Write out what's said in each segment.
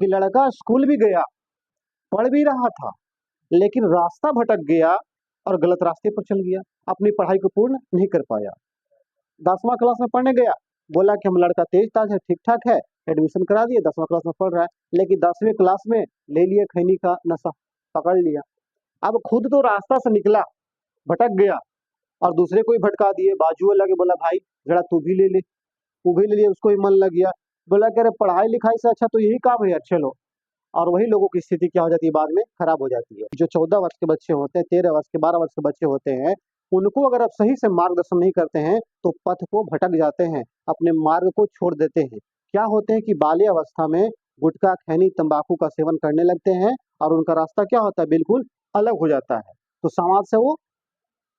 कि लड़का स्कूल भी गया, पढ़ भी रहा था, लेकिन रास्ता भटक गया और गलत रास्ते पर चल गया, अपनी पढ़ाई को पूर्ण नहीं कर पाया। 10वां क्लास में पढ़ने गया, बोला कि हम लड़का तेज ताज है, ठीक ठाक है, एडमिशन करा दिए, 10वां क्लास में पढ़ रहा है, लेकिन 10वीं क्लास में ले लिया खैनी का नशा, पकड़ लिया। अब खुद तो रास्ता से निकला, भटक गया और दूसरे को ही भटका दिए। बाजू वाला के बोला भाई जरा तू भी ले ले, तू भी ले लिया, उसको भी मन लग गया, बोला कि अरे पढ़ाई लिखाई से अच्छा तो यही काम है यार, चलो। और वही लोगों की स्थिति क्या हो जाती है, बाद में खराब हो जाती है। जो 14 वर्ष के बच्चे होते हैं, 13 वर्ष के, 12 वर्ष के बच्चे होते हैं, उनको अगर आप सही से मार्गदर्शन नहीं करते हैं तो पथ को भटक जाते हैं, अपने मार्ग को छोड़ देते हैं। क्या होते हैं कि बाल्यावस्था में गुटखा, खैनी, तंबाकू का सेवन करने लगते हैं और उनका रास्ता क्या होता है, बिल्कुल अलग हो जाता है। तो समाज से वो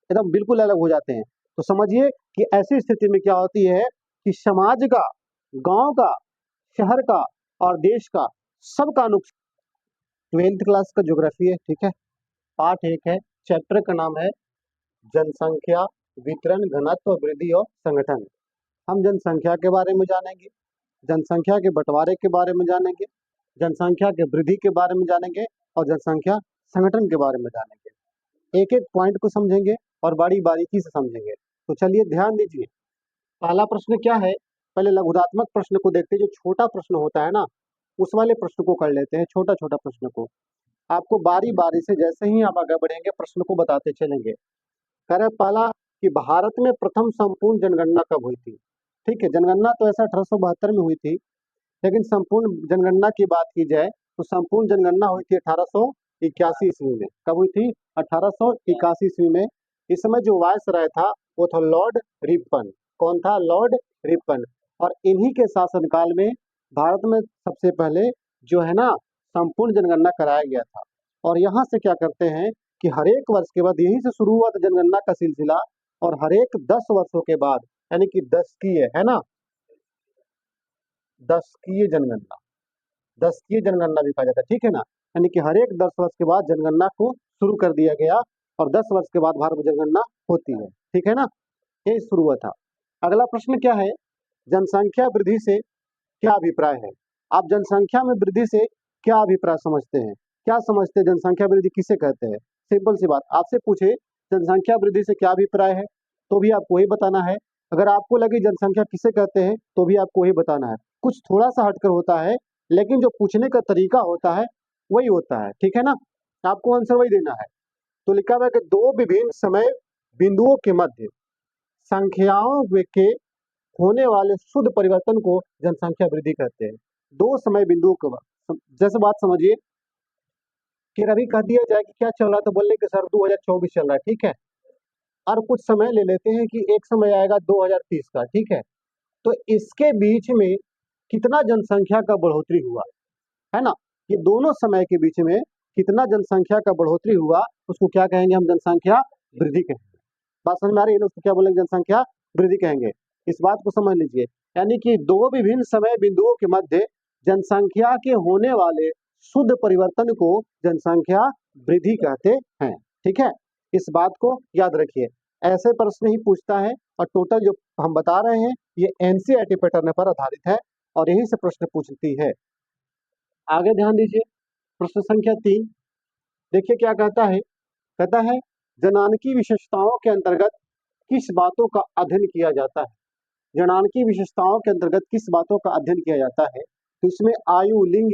एकदम बिल्कुल अलग हो जाते हैं। तो समझिए कि ऐसी स्थिति में क्या होती है कि समाज का, गांव का, शहर का और देश का सबका नुकसान। 12th क्लास का ज्योग्राफी है, ठीक है, पार्ट 1 है, चैप्टर का नाम है जनसंख्या, वितरण, घनत्व, वृद्धि और संगठन। हम जनसंख्या के बारे में जानेंगे, जनसंख्या के बंटवारे के बारे में जानेंगे, जनसंख्या के वृद्धि के बारे में जानेंगे और जनसंख्या संगठन के बारे में जानेंगे। एक एक पॉइंट को समझेंगे और बड़ी बारीकी से समझेंगे। तो चलिए ध्यान दीजिए, पहला प्रश्न क्या है, पहले लघुदात्मक प्रश्न को देखते हैं। जो छोटा प्रश्न होता है ना, उस वाले प्रश्न को कर लेते हैं, छोटा छोटा प्रश्न को। आपको बारी बारी से जैसे ही आप आगे बढ़ेंगे प्रश्न को बताते चलेंगे। कह रहे पहला कि भारत में प्रथम संपूर्ण जनगणना कब हुई थी। ठीक है, जनगणना तो ऐसा 1872 में हुई थी, लेकिन संपूर्ण जनगणना की बात की जाए तो संपूर्ण जनगणना हुई थी 1881 ईस्वी में। कब हुई थी, 1881 ईस्वी में। इस समय जो वायसराय था वो था लॉर्ड रिपन। कौन था, लॉर्ड रिपन। और इन्हीं के शासनकाल में भारत में सबसे पहले जो है ना संपूर्ण जनगणना कराया गया था। और यहाँ से क्या करते हैं कि हर एक वर्ष के बाद, यहीं से शुरू हुआ था जनगणना का सिलसिला, और हर एक 10 वर्षों के बाद, यानी कि 10 की है ना, 10 की जनगणना, 10 की जनगणना भी कहा जाता है, ठीक है ना, यानी कि हर एक 10 वर्ष के बाद जनगणना को शुरू कर दिया गया और 10 वर्ष के बाद भारत में जनगणना होती है, ठीक है ना, ये शुरू हुआ था। अगला प्रश्न क्या है, जनसंख्या वृद्धि से क्या अभिप्राय है। आप जनसंख्या में वृद्धि से क्या अभिप्राय समझते हैं, क्या समझते हैं, जनसंख्या वृद्धि किसे कहते हैं। सिंपल सी बात, आपसे पूछे जनसंख्या वृद्धि से क्या अभिप्राय है तो भी आपको वही बताना है। अगर आपको लगे जनसंख्या किसे कहते हैं तो भी आपको वही बताना है। कुछ थोड़ा सा हटकर होता है, लेकिन जो पूछने का तरीका होता है वही होता है, ठीक है ना, आपको आंसर वही देना है। तो लिखा हुआ है कि दो विभिन्न समय बिंदुओं के मध्य संख्याओं के होने वाले शुद्ध परिवर्तन को जनसंख्या वृद्धि कहते हैं। दो समय बिंदुओं के बाद, जैसे बात समझिए कि अभी कह दिया जाए कि क्या चल रहा है तो बोलने के सर 2024 चल रहा है, ठीक है, और कुछ समय ले लेते हैं कि एक समय आएगा 2030 का, ठीक है, तो इसके बीच में कितना जनसंख्या का बढ़ोतरी हुआ है ना, ये दोनों समय के बीच में कितना जनसंख्या का बढ़ोतरी हुआ उसको क्या कहेंगे, हम जनसंख्या वृद्धि कहेंगे। बात समझ में आ रही है, उसको क्या बोलेंगे, जनसंख्या वृद्धि कहेंगे। इस बात को समझ लीजिए, यानी कि दो विभिन्न समय बिंदुओं के मध्य जनसंख्या के होने वाले शुद्ध परिवर्तन को जनसंख्या वृद्धि कहते हैं, ठीक है, इस बात को याद रखिए। ऐसे प्रश्न ही पूछता है और टोटल जो हम बता रहे हैं ये एनसीईआरटी पैटर्न पर आधारित है और यही से प्रश्न पूछती है। आगे ध्यान दीजिए, प्रश्न संख्या 3 देखिए क्या कहता है, कहता है जनानकी विशेषताओं के अंतर्गत किस बातों का अध्ययन किया जाता है। जनानकी विशेषताओं के अंतर्गत किस बातों का अध्ययन किया जाता है, तो इसमें आयु, लिंग,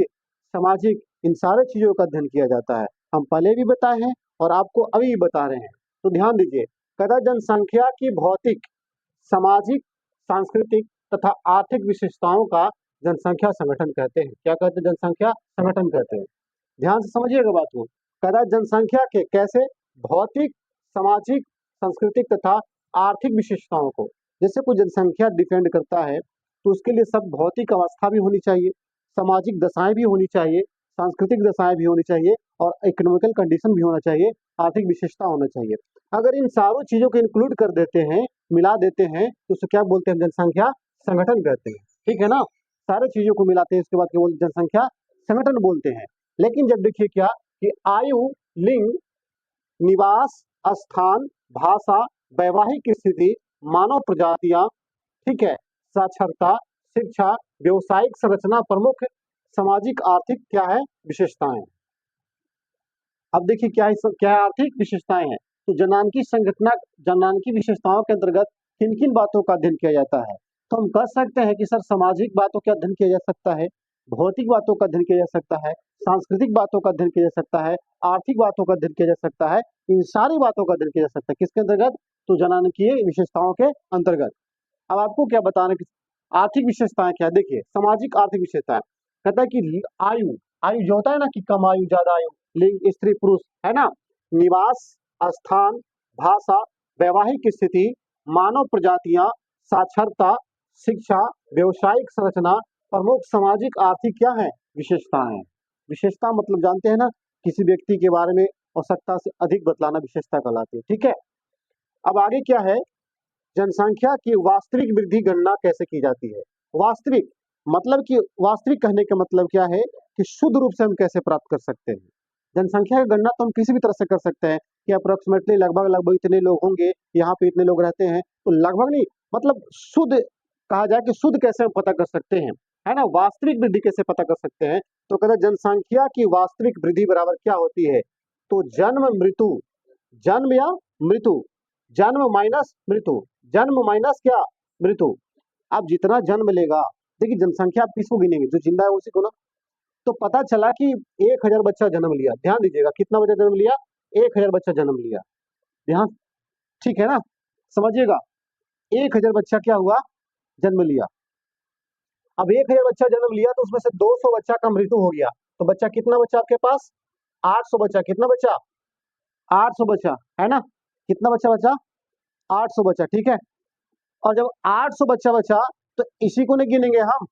सामाजिक, इन सारे चीजों का अध्ययन किया जाता है। हम पहले भी बताए हैं और आपको अभी भी बता रहे हैं, तो ध्यान दीजिए। कहता जनसंख्या की भौतिक, सामाजिक, सांस्कृतिक तथा आर्थिक विशेषताओं का जनसंख्या संगठन कहते हैं। क्या कहते हैं, जनसंख्या संगठन कहते हैं। ध्यान से समझिएगा बात को। कहता जनसंख्या के कैसे, भौतिक, सामाजिक, सांस्कृतिक तथा आर्थिक विशेषताओं को। जैसे कोई जनसंख्या डिपेंड करता है तो उसके लिए सब भौतिक अवस्था भी होनी चाहिए, सामाजिक दशाएं भी होनी चाहिए, सांस्कृतिक दशाएं भी होनी चाहिए और इकोनॉमिकल कंडीशन भी होना चाहिए, आर्थिक विशेषता होना चाहिए। अगर इन सारों चीजों को इंक्लूड कर देते हैं, मिला देते हैं, तो उसे क्या बोलते हैं, जनसंख्या संगठन कहते हैं, ठीक है ना, सारे चीजों को मिलाते हैं इसके बाद क्या बोलते हैं, जनसंख्या संगठन बोलते हैं। लेकिन जब देखिए क्या कि आयु, लिंग, निवास स्थान, भाषा, वैवाहिक स्थिति, मानव प्रजातियां, ठीक है, साक्षरता, शिक्षा, व्यवसायिक संरचना, प्रमुख सामाजिक आर्थिक क्या है विशेषताएं। अब देखिए क्या है आर्थिक विशेषताएं हैं। तो जननांगी विशेषताओं के अंतर्गत किन किन बातों का अध्ययन किया जाता है। तो हम कह सकते हैं कि सर सामाजिक बातों का अध्ययन किया जा सकता है, भौतिक बातों का अध्ययन किया जा सकता है, सांस्कृतिक बातों का अध्ययन किया जा सकता है, आर्थिक बातों का अध्ययन किया जा सकता है। इन सारी बातों का अध्ययन किया जा सकता है किसके अंतर्गत, तो जननांगीय विशेषताओं के अंतर्गत। अब आपको क्या बताना कि आर्थिक विशेषताएं क्या है। देखिए सामाजिक आर्थिक विशेषताएं कहता है कि आयु आयु जो होता है ना कि कम आयु ज्यादा आयु, लिंग स्त्री पुरुष है ना, निवास स्थान, भाषा, वैवाहिक स्थिति, मानव प्रजातियां, साक्षरता, शिक्षा, व्यवसायिक संरचना, प्रमुख सामाजिक आर्थिक क्या है विशेषताएं। विशेषता मतलब जानते हैं ना, किसी व्यक्ति के बारे में आवश्यकता से अधिक बतलाना विशेषता कहलाती है। ठीक है, अब आगे क्या है, जनसंख्या की वास्तविक वृद्धि गणना कैसे की जाती है। वास्तविक मतलब कि वास्तविक कहने का मतलब क्या है कि शुद्ध रूप से हम कैसे प्राप्त कर सकते हैं। जनसंख्या की गणना तो हम किसी भी तरह से कर सकते हैं कि अप्रोक्सीमेटली लगभग इतने लोग होंगे, यहाँ पे इतने लोग रहते हैं, तो लगभग नहीं, मतलब शुद्ध कहा जाए कि शुद्ध कैसे हम पता कर सकते हैं, है ना, वास्तविक वृद्धि कैसे पता कर सकते हैं। तो कहते हैं जनसंख्या की वास्तविक वृद्धि बराबर क्या होती है, तो जन्म मृत्यु, जन्म या मृत्यु, जन्म माइनस मृत्यु, जन्म माइनस क्या मृत्यु। आप जितना जन्म लेगा, देखिए जनसंख्या आप किसको गिनेंगे, जो जिंदा है उसी को ना। तो पता चला कि 1000 बच्चा जन्म लिया, ध्यान दीजिएगा कितना बच्चा जन्म लिया, 1000 बच्चा जन्म लिया, ध्यान, ठीक है ना, समझिएगा 1000 बच्चा क्या हुआ जन्म लिया। अब 1000 बच्चा जन्म लिया तो उसमें से 200 बच्चा का मृत्यु हो गया, तो बच्चा कितना बच्चा आपके पास, 800 बच्चा, कितना बच्चा 800 बच्चा, है ना, कितना बच्चा बचा 800 बच्चा, ठीक है। और जब 800 बच्चा बचा तो इसी को नहीं गिनेंगे हम,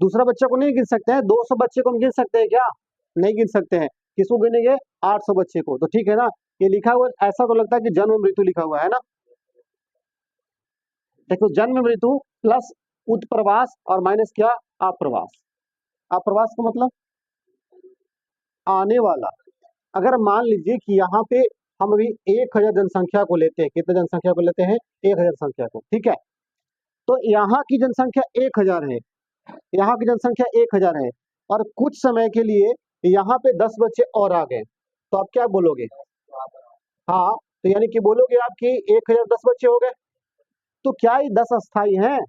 दूसरा बच्चा को नहीं गिन सकते हैं, 200 बच्चे को हम गिन सकते हैं क्या, नहीं गिन सकते हैं, किसको गिनेंगे 800 बच्चे को। तो ठीक है ना, ये लिखा हुआ ऐसा तो लगता है कि जन्म मृत्यु लिखा हुआ है ना, देखो जन्म मृत्यु प्लस उत्प्रवास और माइनस क्या अप्रवास। अप्रवास का मतलब आने वाला। अगर मान लीजिए कि यहाँ पे हम अभी 1000 जनसंख्या को लेते हैं, कितने जनसंख्या को लेते हैं 1000 संख्या को, ठीक है, तो यहाँ की जनसंख्या 1000 है, यहाँ की जनसंख्या 1000 है, और कुछ समय के लिए यहाँ पे 10 बच्चे और आ गए, तो आप क्या बोलोगे, हाँ, तो यानी कि बोलोगे आप कि 1000 10 बच्चे हो गए, तो क्या ये 10 अस्थाई हैं,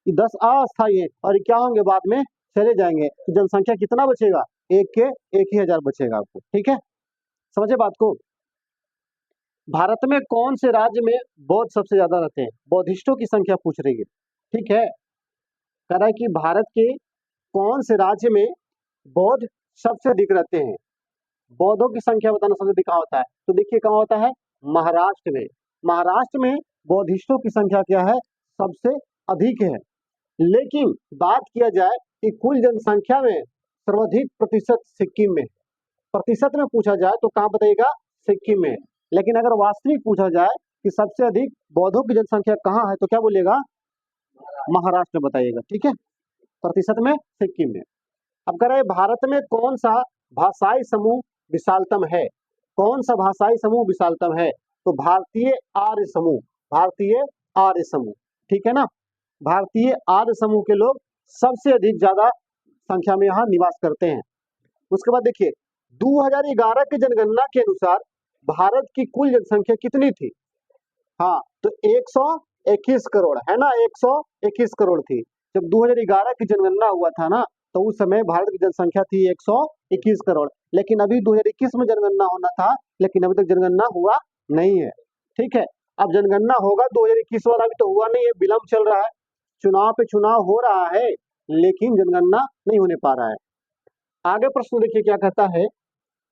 ये 10 अस्थाई हैं, और ये क्या होंगे बाद में चले जाएंगे, तो जनसंख्या कितना बचेगा, एक ही हजार बचेगा आपको, ठीक है, समझे बात को। भारत में कौन से राज्य में बौद्ध सबसे ज्यादा रहते हैं, बौद्धिस्टों की संख्या पूछ रही है, ठीक है, कह रहा है कि भारत के कौन से राज्य में बौद्ध सबसे अधिक रहते हैं, बौद्धों की संख्या बताना सबसे अधिक कहाँ होता है, तो देखिए कहाँ होता है, महाराष्ट्र में। महाराष्ट्र में बौद्धिस्टों की संख्या क्या है, सबसे अधिक है। लेकिन बात किया जाए कि कुल जनसंख्या में सर्वाधिक प्रतिशत सिक्किम में, प्रतिशत में पूछा जाए तो कहाँ बताइएगा, सिक्किम में। लेकिन अगर वास्तविक पूछा जाए कि सबसे अधिक बौद्धों की जनसंख्या कहाँ है, तो क्या बोलेगा, महाराष्ट्र में बताइएगा, ठीक है, प्रतिशत में सिक्किम में। अब कह रहे हैं भारत में कौन सा भाषाई समूह विशालतम है, कौन सा भाषाई समूह विशालतम है, तो भारतीय आर्य समूह, भारतीय आर्य समूह, ठीक है ना, भारतीय आर्य समूह के लोग सबसे अधिक ज्यादा संख्या में यहाँ निवास करते हैं। उसके बाद देखिए 2011 की जनगणना के अनुसार भारत की कुल जनसंख्या कितनी थी, हाँ, तो 121 करोड़, है ना, 121 करोड़ थी। जब 2011 की जनगणना हुआ था ना, तो उस समय भारत की जनसंख्या थी 121 करोड़, लेकिन अभी 2021 में जनगणना होना था, लेकिन अभी तक जनगणना हुआ नहीं है, ठीक है। अब जनगणना होगा 2021 वाला, अभी तो हुआ नहीं है, विलंब चल रहा है, चुनाव पे चुनाव हो रहा है, लेकिन जनगणना नहीं होने पा रहा है। आगे प्रश्न देखिए क्या कहता है,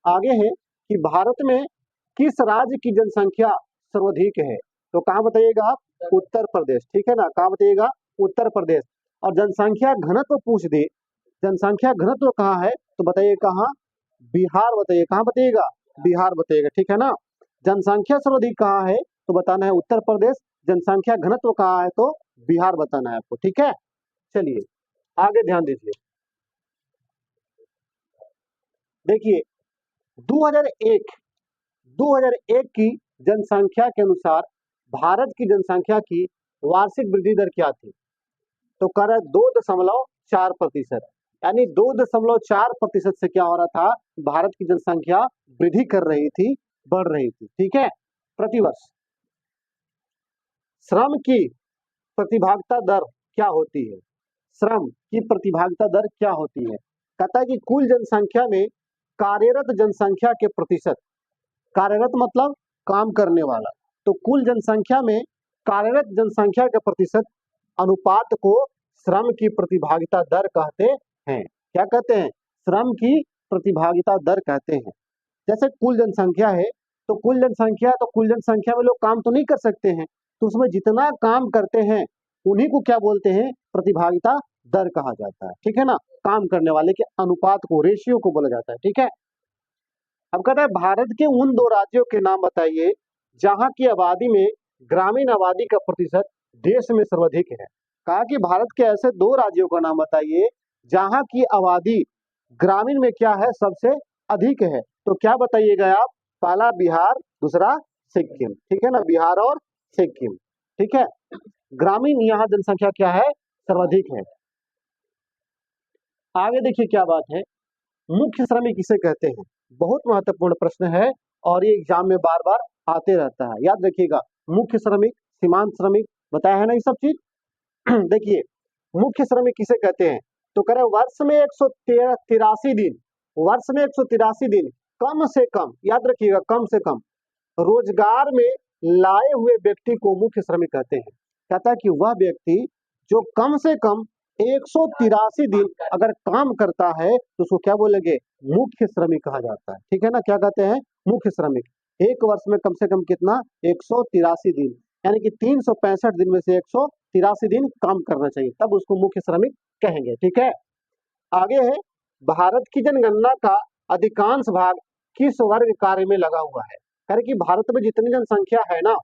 आगे है कि भारत में किस राज्य की जनसंख्या सर्वाधिक है, तो कहाँ बताइएगा आप, उत्तर प्रदेश, ठीक है ना, कहाँ बताइएगा, उत्तर प्रदेश। और जनसंख्या घनत्व पूछ दे, जनसंख्या घनत्व कहाँ है, तो बताइए कहाँ, बिहार बताइए, कहाँ बताइएगा, बिहार बताइएगा, ठीक है ना। जनसंख्या सर्वाधिक कहाँ है, तो बताना है उत्तर प्रदेश, जनसंख्या घनत्व कहाँ है, तो बिहार बताना है आपको, ठीक है। चलिए आगे ध्यान दीजिए, देखिए 2001 की जनसंख्या के अनुसार भारत की जनसंख्या की वार्षिक वृद्धि दर क्या थी, तो कह रहा है 2.4%, यानी 2.4% से क्या हो रहा था, भारत की जनसंख्या वृद्धि कर रही थी, बढ़ रही थी, ठीक है, प्रतिवर्ष। श्रम की प्रतिभागिता दर क्या होती है, श्रम की प्रतिभागिता दर क्या होती है, कहता है कि कुल जनसंख्या में कार्यरत जनसंख्या के प्रतिशत, कार्यरत मतलब काम करने वाला, तो कुल जनसंख्या में कार्यरत जनसंख्या के प्रतिशत अनुपात को श्रम की प्रतिभागिता दर कहते हैं। क्या कहते हैं, श्रम की प्रतिभागिता दर कहते हैं। जैसे कुल जनसंख्या है, तो कुल जनसंख्या में लोग काम तो नहीं कर सकते हैं, तो उसमें जितना काम करते हैं उन्हीं को क्या बोलते हैं, प्रतिभागिता दर कहा जाता है, ठीक है ना, काम करने वाले के अनुपात को, रेशियो को बोला जाता है, ठीक है। अब कहता है भारत के उन 2 राज्यों के नाम बताइए जहां की आबादी में ग्रामीण आबादी का प्रतिशत देश में सर्वाधिक है। कहा कि भारत के ऐसे 2 राज्यों का नाम बताइए जहां की आबादी ग्रामीण में क्या है, सबसे अधिक है। तो क्या बताइएगा आप, पहला बिहार, दूसरा सिक्किम, ठीक है ना, बिहार और सिक्किम, ठीक है। ग्रामीण यहाँ जनसंख्या क्या है, सर्वाधिक है। आगे देखिए क्या बात है, मुख्य श्रमिक किसे कहते हैं, बहुत महत्वपूर्ण प्रश्न है और ये एग्जाम में बार बार आते रहता है, याद रखिएगा। मुख्य श्रमिक, सीमांत श्रमिक, बताया है ना ये सब चीज। देखिए मुख्य श्रमिक किसे कहते हैं, तो कह रहे वर्ष में 183 दिन, वर्ष में 183 दिन कम से कम, याद रखिएगा, कम से कम रोजगार में लाए हुए व्यक्ति को मुख्य श्रमिक कहते हैं। कहता है कि वह व्यक्ति जो कम से कम 183 दिन अगर काम करता है तो उसको क्या बोलेंगे, मुख्य श्रमिक कहा जाता है, ठीक है ना, क्या कहते हैं, मुख्य श्रमिक। एक वर्ष में कम से कम कितना, 183 दिन, यानी कि 365 दिन में से 183 दिन काम करना चाहिए, तब उसको मुख्य श्रमिक कहेंगे, ठीक है। आगे है, भारत की जनगणना का अधिकांश भाग किस वर्ग कार्य में लगा हुआ है। कह रहे कि भारत में जितनी जनसंख्या है ना,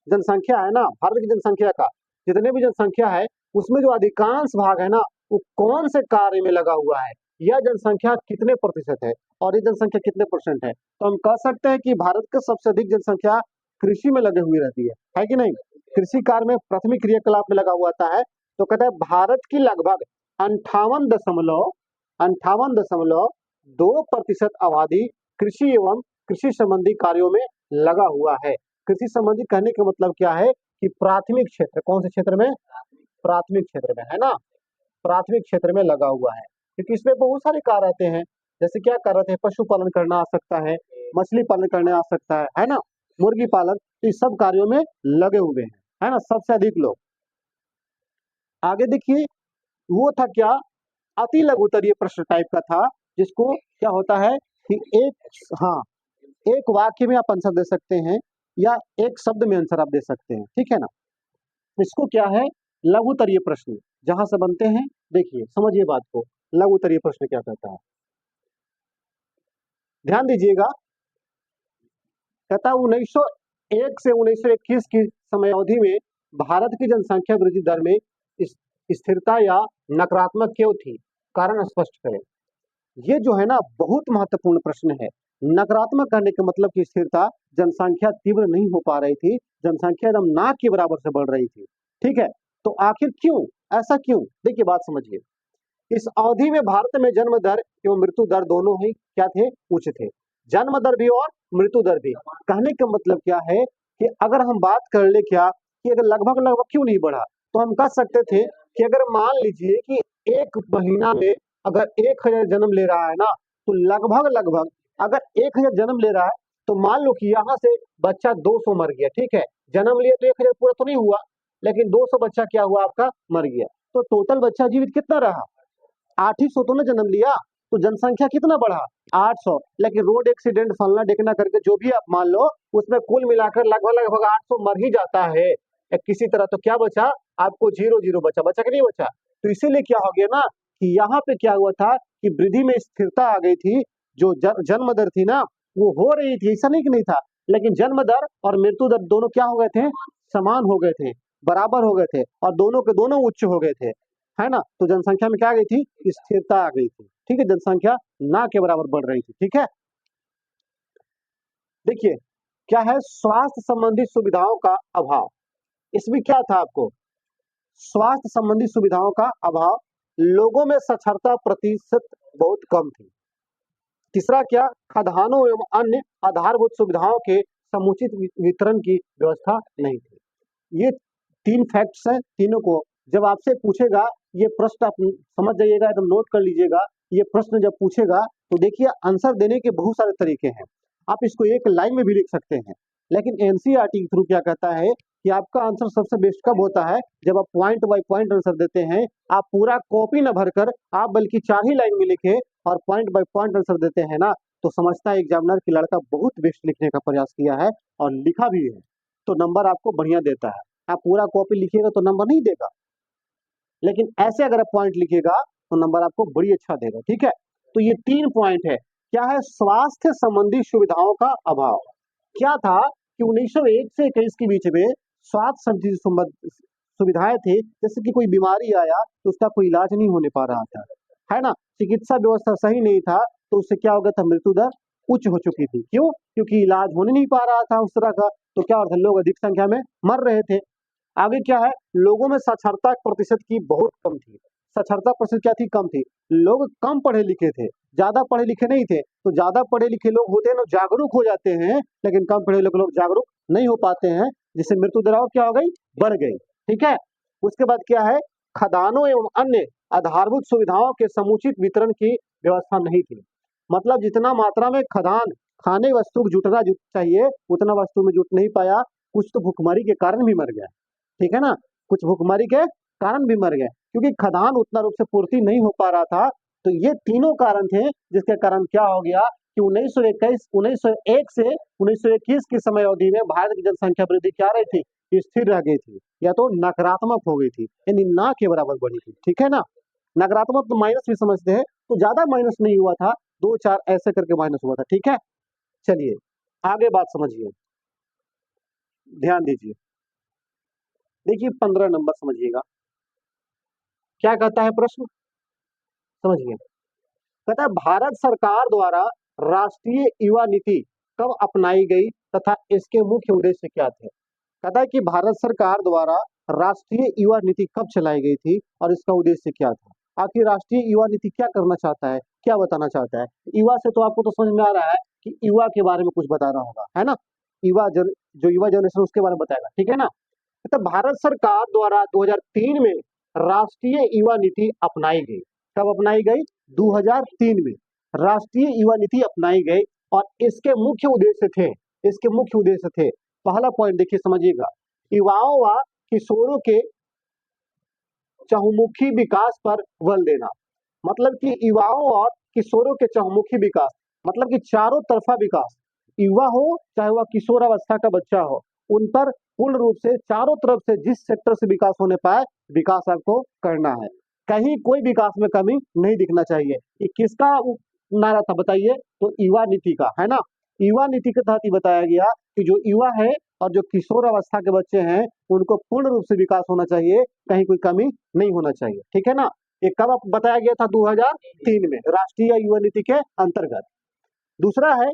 भारत की जनसंख्या का जितने भी जनसंख्या है उसमें जो अधिकांश भाग है ना, वो कौन से कार्य में लगा हुआ है, यह जनसंख्या कितने प्रतिशत है और ये जनसंख्या कितने परसेंट है। तो हम कह सकते हैं कि भारत का सबसे अधिक जनसंख्या कृषि में लगे हुई रहती है कि नहीं, कृषि कार्य में, प्राथमिक क्रियाकलाप में लगा हुआ है। तो कहता है भारत की लगभग 58.2% आबादी कृषि एवं कृषि संबंधी कार्यों में लगा हुआ है। कृषि संबंधी कहने का मतलब क्या है कि प्राथमिक क्षेत्र, कौन से क्षेत्र में, प्राथमिक क्षेत्र में, है ना, प्राथमिक क्षेत्र में लगा हुआ है, क्योंकि इसमें बहुत सारे कार्य आते हैं। जैसे क्या कर रहे थे, पशुपालन करना आ सकता है, मछली पालन करने आ सकता है ना, मुर्गी पालन, तो इस सब कार्यों में लगे हुए हैं, है ना, सबसे अधिक लोग। आगे देखिए, वो था क्या, अति लघुत्तरीय प्रश्न टाइप का था, जिसको क्या होता है कि हाँ, एक वाक्य में आप आंसर दे सकते हैं या एक शब्द में आंसर आप दे सकते हैं, ठीक है ना। इसको क्या है, लघुत्तरीय प्रश्न जहां से बनते हैं। देखिए समझिए बात को, लघुत्तरीय प्रश्न क्या कहता है, ध्यान दीजिएगा। कहता 1901 से 1921 की समय अवधि में भारत की जनसंख्या वृद्धि दर में स्थिरता या नकारात्मक क्यों थी, कारण स्पष्ट करें। ये जो है ना बहुत महत्वपूर्ण प्रश्न है। नकारात्मक कहने का मतलब कि स्थिरता, जनसंख्या तीव्र नहीं हो पा रही थी, जनसंख्या एकदम ना के बराबर से बढ़ रही थी, ठीक है। तो आखिर क्यों, ऐसा क्यों, देखिए बात समझिए। इस अवधि में भारत में जन्म दर एवं मृत्यु दर दोनों ही क्या थे, उच्च थे, जन्म दर भी और मृत्यु दर भी। कहने का मतलब क्या है कि अगर हम बात कर ले क्या कि अगर लगभग लगभग क्यों नहीं बढ़ा, तो हम कह सकते थे कि अगर मान लीजिए कि एक महीना में अगर 1000 जन्म ले रहा है ना, तो लगभग लगभग अगर 1000 जन्म ले रहा है, तो मान लो कि यहाँ से बच्चा 200 मर गया, ठीक है, जन्म लिया तो 1000 पूरा तो नहीं हुआ, लेकिन 200 बच्चा क्या हुआ, आपका मर गया, तो टोटल बच्चा जीवित कितना रहा, 800 तो ने जन्म लिया, तो जनसंख्या कितना बढ़ा, 800। लेकिन रोड एक्सीडेंट फलना ढेकना करके जो भी आप मान लो, उसमें कुल मिलाकर लगभग लगभग 800 मर ही जाता है किसी तरह, तो क्या बचा आपको, 0 बचा, बचा कि नहीं बचा। तो इसीलिए क्या हो गया ना कि यहाँ पे क्या हुआ था कि वृद्धि में स्थिरता आ गई थी, जो जन्म दर थी ना वो हो रही थी, ऐसा नहीं कि नहीं था, लेकिन जन्म दर और मृत्यु दर दोनों क्या हो गए थे, समान हो गए थे, बराबर हो गए थे, और दोनों के दोनों उच्च हो गए थे, है ना। तो जनसंख्या में क्या आ गई थी, स्थिरता आ गई थी, ठीक है, जनसंख्या ना के बराबर बढ़ रही थी, ठीक है। देखिए क्या है, स्वास्थ्य संबंधी सुविधाओं का अभाव, इसमें क्या था आपको, स्वास्थ्य संबंधी सुविधाओं का अभाव, लोगों में साक्षरता प्रतिशत बहुत कम थी। तीसरा क्या, खाद्यान्नों एवं अन्य आधारभूत सुविधाओं के समुचित वितरण की व्यवस्था नहीं थी। ये 3 फैक्ट्स हैं, तीनों को जब आपसे पूछेगा, ये प्रश्न आप समझ जाइएगा, एकदम नोट कर लीजिएगा। ये प्रश्न जब पूछेगा तो देखिए आंसर देने के बहुत सारे तरीके हैं। आप इसको एक लाइन में भी लिख सकते हैं, लेकिन एनसीईआरटी के थ्रू क्या कहता है कि आपका आंसर सबसे बेस्ट कब होता है, जब आप पॉइंट बाय पॉइंट आंसर देते हैं। आप पूरा कॉपी न भरकर आप बल्कि 4 ही लाइन में लिखे और पॉइंट बाय पॉइंट आंसर देते हैं ना, तो समझता है एग्जामिनर की लड़का बहुत बेस्ट लिखने का प्रयास किया है और लिखा भी है, तो नंबर आपको बढ़िया देता है। आप पूरा कॉपी लिखिएगा तो नंबर नहीं देगा, लेकिन ऐसे अगर आप पॉइंट लिखिएगा तो नंबर आपको बड़ी अच्छा देगा। ठीक है, तो ये 3 पॉइंट है। क्या है, स्वास्थ्य संबंधी सुविधाओं का अभाव। क्या था कि 1901 से 21 के बीच में स्वास्थ्य संबंधी सुविधाएं थी, जैसे कि कोई बीमारी आया तो उसका कोई इलाज नहीं होने पा रहा था, है ना, चिकित्सा व्यवस्था सही नहीं था, तो उससे क्या हो गया था, मृत्यु दर उच्च हो चुकी थी। क्यों, क्योंकि इलाज होने नहीं पा रहा था उस तरह का, तो क्या होता, लोग अधिक संख्या में मर रहे थे। आगे क्या है, लोगों में साक्षरता प्रतिशत की बहुत कम थी। साक्षरता प्रतिशत क्या थी, कम थी। लोग कम पढ़े लिखे थे, ज्यादा पढ़े लिखे नहीं थे। तो ज्यादा पढ़े लिखे लोग होते हैं ना, जागरूक हो जाते हैं, लेकिन कम पढ़े लिखे लोग जागरूक नहीं हो पाते हैं, जिससे मृत्यु दर क्या हो गई, बढ़ गई। ठीक है, उसके बाद क्या है, खदानों एवं अन्य आधारभूत सुविधाओं के समुचित वितरण की व्यवस्था नहीं थी। मतलब जितना मात्रा में खदान खाने वस्तु जुटना चाहिए उतना वस्तु में जुट नहीं पाया। कुछ तो भुखमरी के कारण भी मर गया, ठीक है ना, कुछ भुखमरी के कारण भी मर गए, क्योंकि खदान उतना रूप से पूर्ति नहीं हो पा रहा था। तो ये तीनों कारण थे, जिसके कारण क्या हो गया कि 1901 से 1921 की समय अवधि में भारत की जनसंख्या वृद्धि क्या रही थी, स्थिर रह गई थी, या तो नकारात्मक हो गई थी, यानी ना के बराबर बढ़ी थी। ठीक है ना, नकारात्मक तो माइनस भी समझते हैं, तो ज्यादा माइनस नहीं हुआ था, 2-4 ऐसे करके माइनस हुआ था। ठीक है, चलिए आगे बात समझिए, ध्यान दीजिए। देखिए 15 नंबर समझिएगा, क्या कहता है प्रश्न, समझिए। कहता है भारत सरकार द्वारा राष्ट्रीय युवा नीति कब अपनाई गई तथा इसके मुख्य उद्देश्य क्या थे। कहता है कि भारत सरकार द्वारा राष्ट्रीय युवा नीति कब चलाई गई थी और इसका उद्देश्य क्या था। आखिर राष्ट्रीय युवा नीति क्या करना चाहता है, क्या बताना चाहता है। युवा से तो आपको तो समझ में आ रहा है कि युवा के बारे में कुछ बता रहा होगा, है ना, जो युवा जनरेशन उसके बारे में बताएगा। ठीक है ना, तो भारत सरकार द्वारा 2003 में राष्ट्रीय युवा नीति अपनाई गई। कब अपनाई गई, 2003 में राष्ट्रीय युवा नीति अपनाई गई। और इसके मुख्य उद्देश्य थे, इसके मुख्य उद्देश्य थे, पहला पॉइंट देखिए समझिएगा, युवाओं व किशोरों के चहुमुखी विकास पर बल देना। मतलब कि युवाओं और किशोरों के चहुमुखी विकास, मतलब कि चारों तरफा विकास, युवा हो चाहे वह किशोर अवस्था का बच्चा हो, उन पर पूर्ण रूप से चारों तरफ से जिस सेक्टर से विकास होने पाए, विकास आपको करना है। कहीं कोई विकास में कमी नहीं दिखना चाहिए। ये किसका नारा था बताइए, तो युवा नीति का, है ना। युवा नीति के तहत ही बताया गया कि जो युवा है और जो किशोर अवस्था के बच्चे हैं, उनको पूर्ण रूप से विकास होना चाहिए, कहीं कोई कमी नहीं होना चाहिए। ठीक है ना, ये कब बताया गया था, 2003 में राष्ट्रीय युवा नीति के अंतर्गत। दूसरा है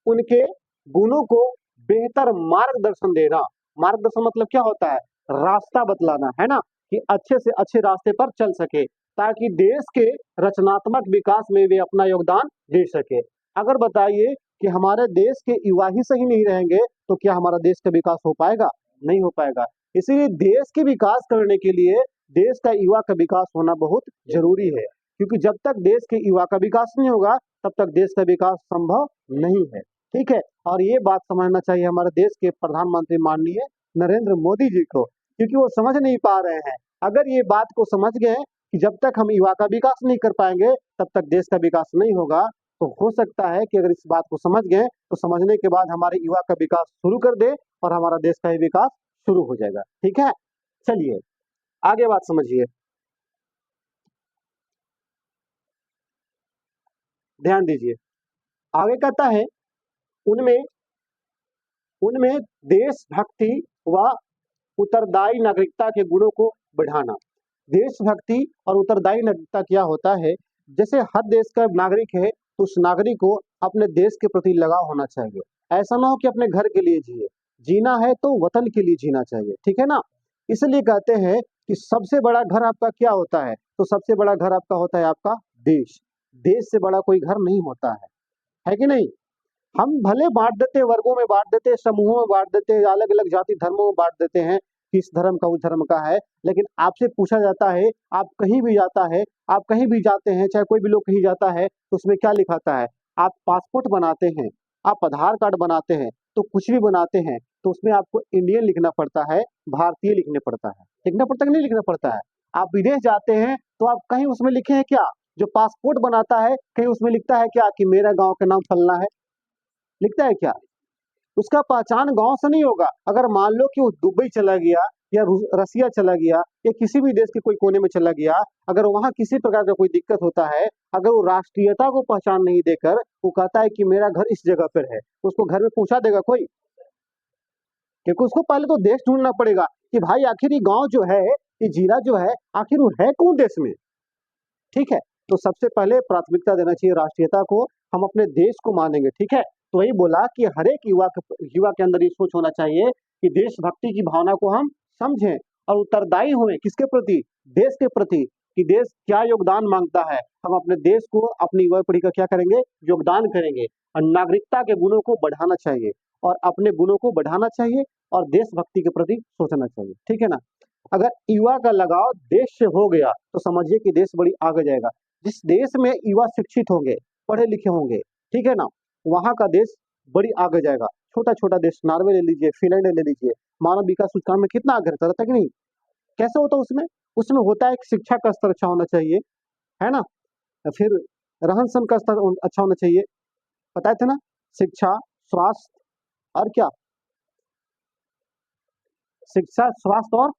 उनके गुणों को बेहतर मार्गदर्शन देना। मार्गदर्शन मतलब क्या होता है, रास्ता बतलाना, है ना, कि अच्छे से अच्छे रास्ते पर चल सके, ताकि देश के रचनात्मक विकास में वे अपना योगदान दे सके। अगर बताइए कि हमारे देश के युवा ही सही नहीं रहेंगे तो क्या हमारा देश का विकास हो पाएगा, नहीं हो पाएगा। इसीलिए देश के विकास करने के लिए देश का युवा का विकास होना बहुत जरूरी है, क्योंकि जब तक देश के युवा का विकास नहीं होगा तब तक देश का विकास संभव नहीं है। ठीक है, और ये बात समझना चाहिए हमारे देश के प्रधानमंत्री माननीय नरेंद्र मोदी जी को, क्योंकि वो समझ नहीं पा रहे हैं। अगर ये बात को समझ गए कि जब तक हम युवा का विकास नहीं कर पाएंगे तब तक देश का विकास नहीं होगा, तो हो सकता है कि अगर इस बात को समझ गए तो समझने के बाद हमारे युवा का विकास शुरू कर दे और हमारा देश का विकास शुरू हो जाएगा। ठीक है, चलिए आगे बात समझिए, ध्यान दीजिए। आगे कहता है उनमें उनमें देशभक्ति व उत्तरदायी नागरिकता के गुणों को बढ़ाना। देशभक्ति और उत्तरदायी नागरिकता क्या होता है, जैसे हर देश का नागरिक है तो उस नागरिक को अपने देश के प्रति लगाव होना चाहिए। ऐसा ना हो कि अपने घर के लिए जिए, जीना है तो वतन के लिए जीना चाहिए। ठीक है ना, इसलिए कहते हैं कि सबसे बड़ा घर आपका क्या होता है, तो सबसे बड़ा घर आपका होता है आपका देश। देश से बड़ा कोई घर नहीं होता है कि नहीं? हम भले बांट देते हैं, वर्गों में बांट देते हैं, समूहों में बांट देते हैं, अलग अलग जाति धर्मों में बांट देते हैं कि इस धर्म का उस धर्म का है, लेकिन आपसे पूछा जाता है, आप कहीं भी जाता है, आप कहीं भी जाते हैं, चाहे कोई भी लोग कहीं जाता है, तो उसमें क्या लिखाता है? आप पासपोर्ट बनाते हैं, आप आधार कार्ड बनाते हैं, तो कुछ भी बनाते हैं तो उसमें आपको इंडियन लिखना पड़ता है, भारतीय लिखने पड़ता है। लिखना पड़ता है कि नहीं लिखना पड़ता है? आप विदेश जाते हैं तो आप कहीं उसमें लिखे हैं क्या? जो पासपोर्ट बनाता है कहीं उसमें लिखता है क्या कि मेरा गांव का नाम फलना है? लिखता है क्या? उसका पहचान गांव से नहीं होगा। अगर मान लो कि वो दुबई चला गया या रसिया चला गया या किसी भी देश के कोई कोने में चला गया, अगर वहां किसी प्रकार का कोई दिक्कत होता है, अगर वो राष्ट्रीयता को पहचान नहीं देकर वो कहता है कि मेरा घर इस जगह पर है, उसको घर में पहुंचा देगा कोई? क्योंकि उसको पहले तो देश ढूंढना पड़ेगा कि भाई आखिर ये गांव जो है, ये जिला जो है, आखिर वो है कौन देश में। ठीक है, तो सबसे पहले प्राथमिकता देना चाहिए राष्ट्रीयता को, हम अपने देश को मानेंगे। ठीक है, तो वही बोला कि हर एक युवा के अंदर ये सोच होना चाहिए कि देशभक्ति की भावना को हम समझें और उत्तरदायी हुए किसके प्रति? देश के प्रति, कि देश क्या योगदान मांगता है, हम अपने देश को, अपनी युवा पीढ़ी का क्या करेंगे? योगदान करेंगे। और नागरिकता के गुणों को बढ़ाना चाहिए और अपने गुणों को बढ़ाना चाहिए और देशभक्ति के प्रति सोचना चाहिए। ठीक है ना? अगर युवा का लगाव देश से हो गया तो समझिए कि देश बड़ी आगे जाएगा। जिस देश में युवा शिक्षित होंगे, पढ़े लिखे होंगे, ठीक है ना, वहां का देश बड़ी आगे जाएगा। छोटा छोटा देश नॉर्वे ले लीजिए, फिनलैंड ले लीजिए, मानव विकास सूचकांक में कितना आगे रहता है कि नहीं? कैसे होता है उसमें? उसमें होता है कि शिक्षा का स्तर अच्छा होना चाहिए, है ना, फिर रहन सहन का स्तर अच्छा होना चाहिए, बताए थे ना, शिक्षा, स्वास्थ्य और क्या? शिक्षा, स्वास्थ्य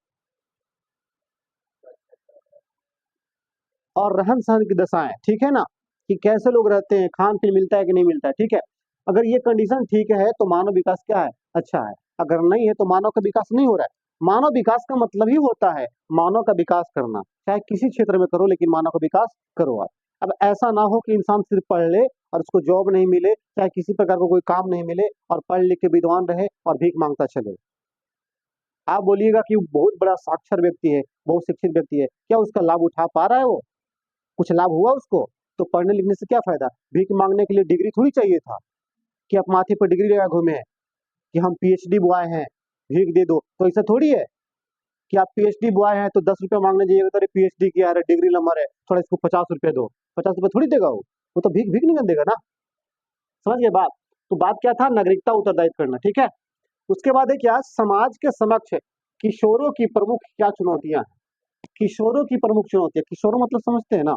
और रहन सहन की दशाएं, ठीक है ना, कि कैसे लोग रहते हैं, खान पीन मिलता है कि नहीं मिलता है। ठीक है, अगर ये कंडीशन ठीक है तो मानव विकास क्या है? अच्छा है। अगर नहीं है तो मानव का विकास नहीं हो रहा है। मानव विकास का मतलब ही होता है मानव का विकास करना, चाहे किसी क्षेत्र में करो लेकिन मानव का विकास करो आप। अब ऐसा ना हो कि इंसान सिर्फ पढ़ ले और उसको जॉब नहीं मिले, चाहे किसी प्रकार का कोई काम नहीं मिले और पढ़ लिख के विद्वान रहे और भीख मांगता चले। आप बोलिएगा कि वो बहुत बड़ा साक्षर व्यक्ति है, बहुत शिक्षित व्यक्ति है, क्या उसका लाभ उठा पा रहा है वो? कुछ लाभ हुआ उसको? तो पढ़ने लिखने से क्या फायदा? भीख मांगने के लिए डिग्री थोड़ी चाहिए था कि आप माथे पर डिग्री लगा घूमे हैं कि हम पीएचडी बॉय हैं, भीख दे दो। तो ऐसा थोड़ी है कि आप पीएचडी बॉय हैं तो 10 रुपये मांगने जाइएगा तो अरे पीएचडी किया है, डिग्री नंबर है, थोड़ा इसको 50 रुपये दो। 50 रुपये थोड़ी देगा वो तो भीख भीख नहीं देगा ना। समझ गए बात? तो बात क्या था? नागरिकता उत्तरदायित्व करना। ठीक है, उसके बाद है क्या? समाज के समक्ष किशोरों की प्रमुख क्या चुनौतियां हैं? किशोरों की प्रमुख चुनौतियां, किशोरों मतलब समझते हैं ना,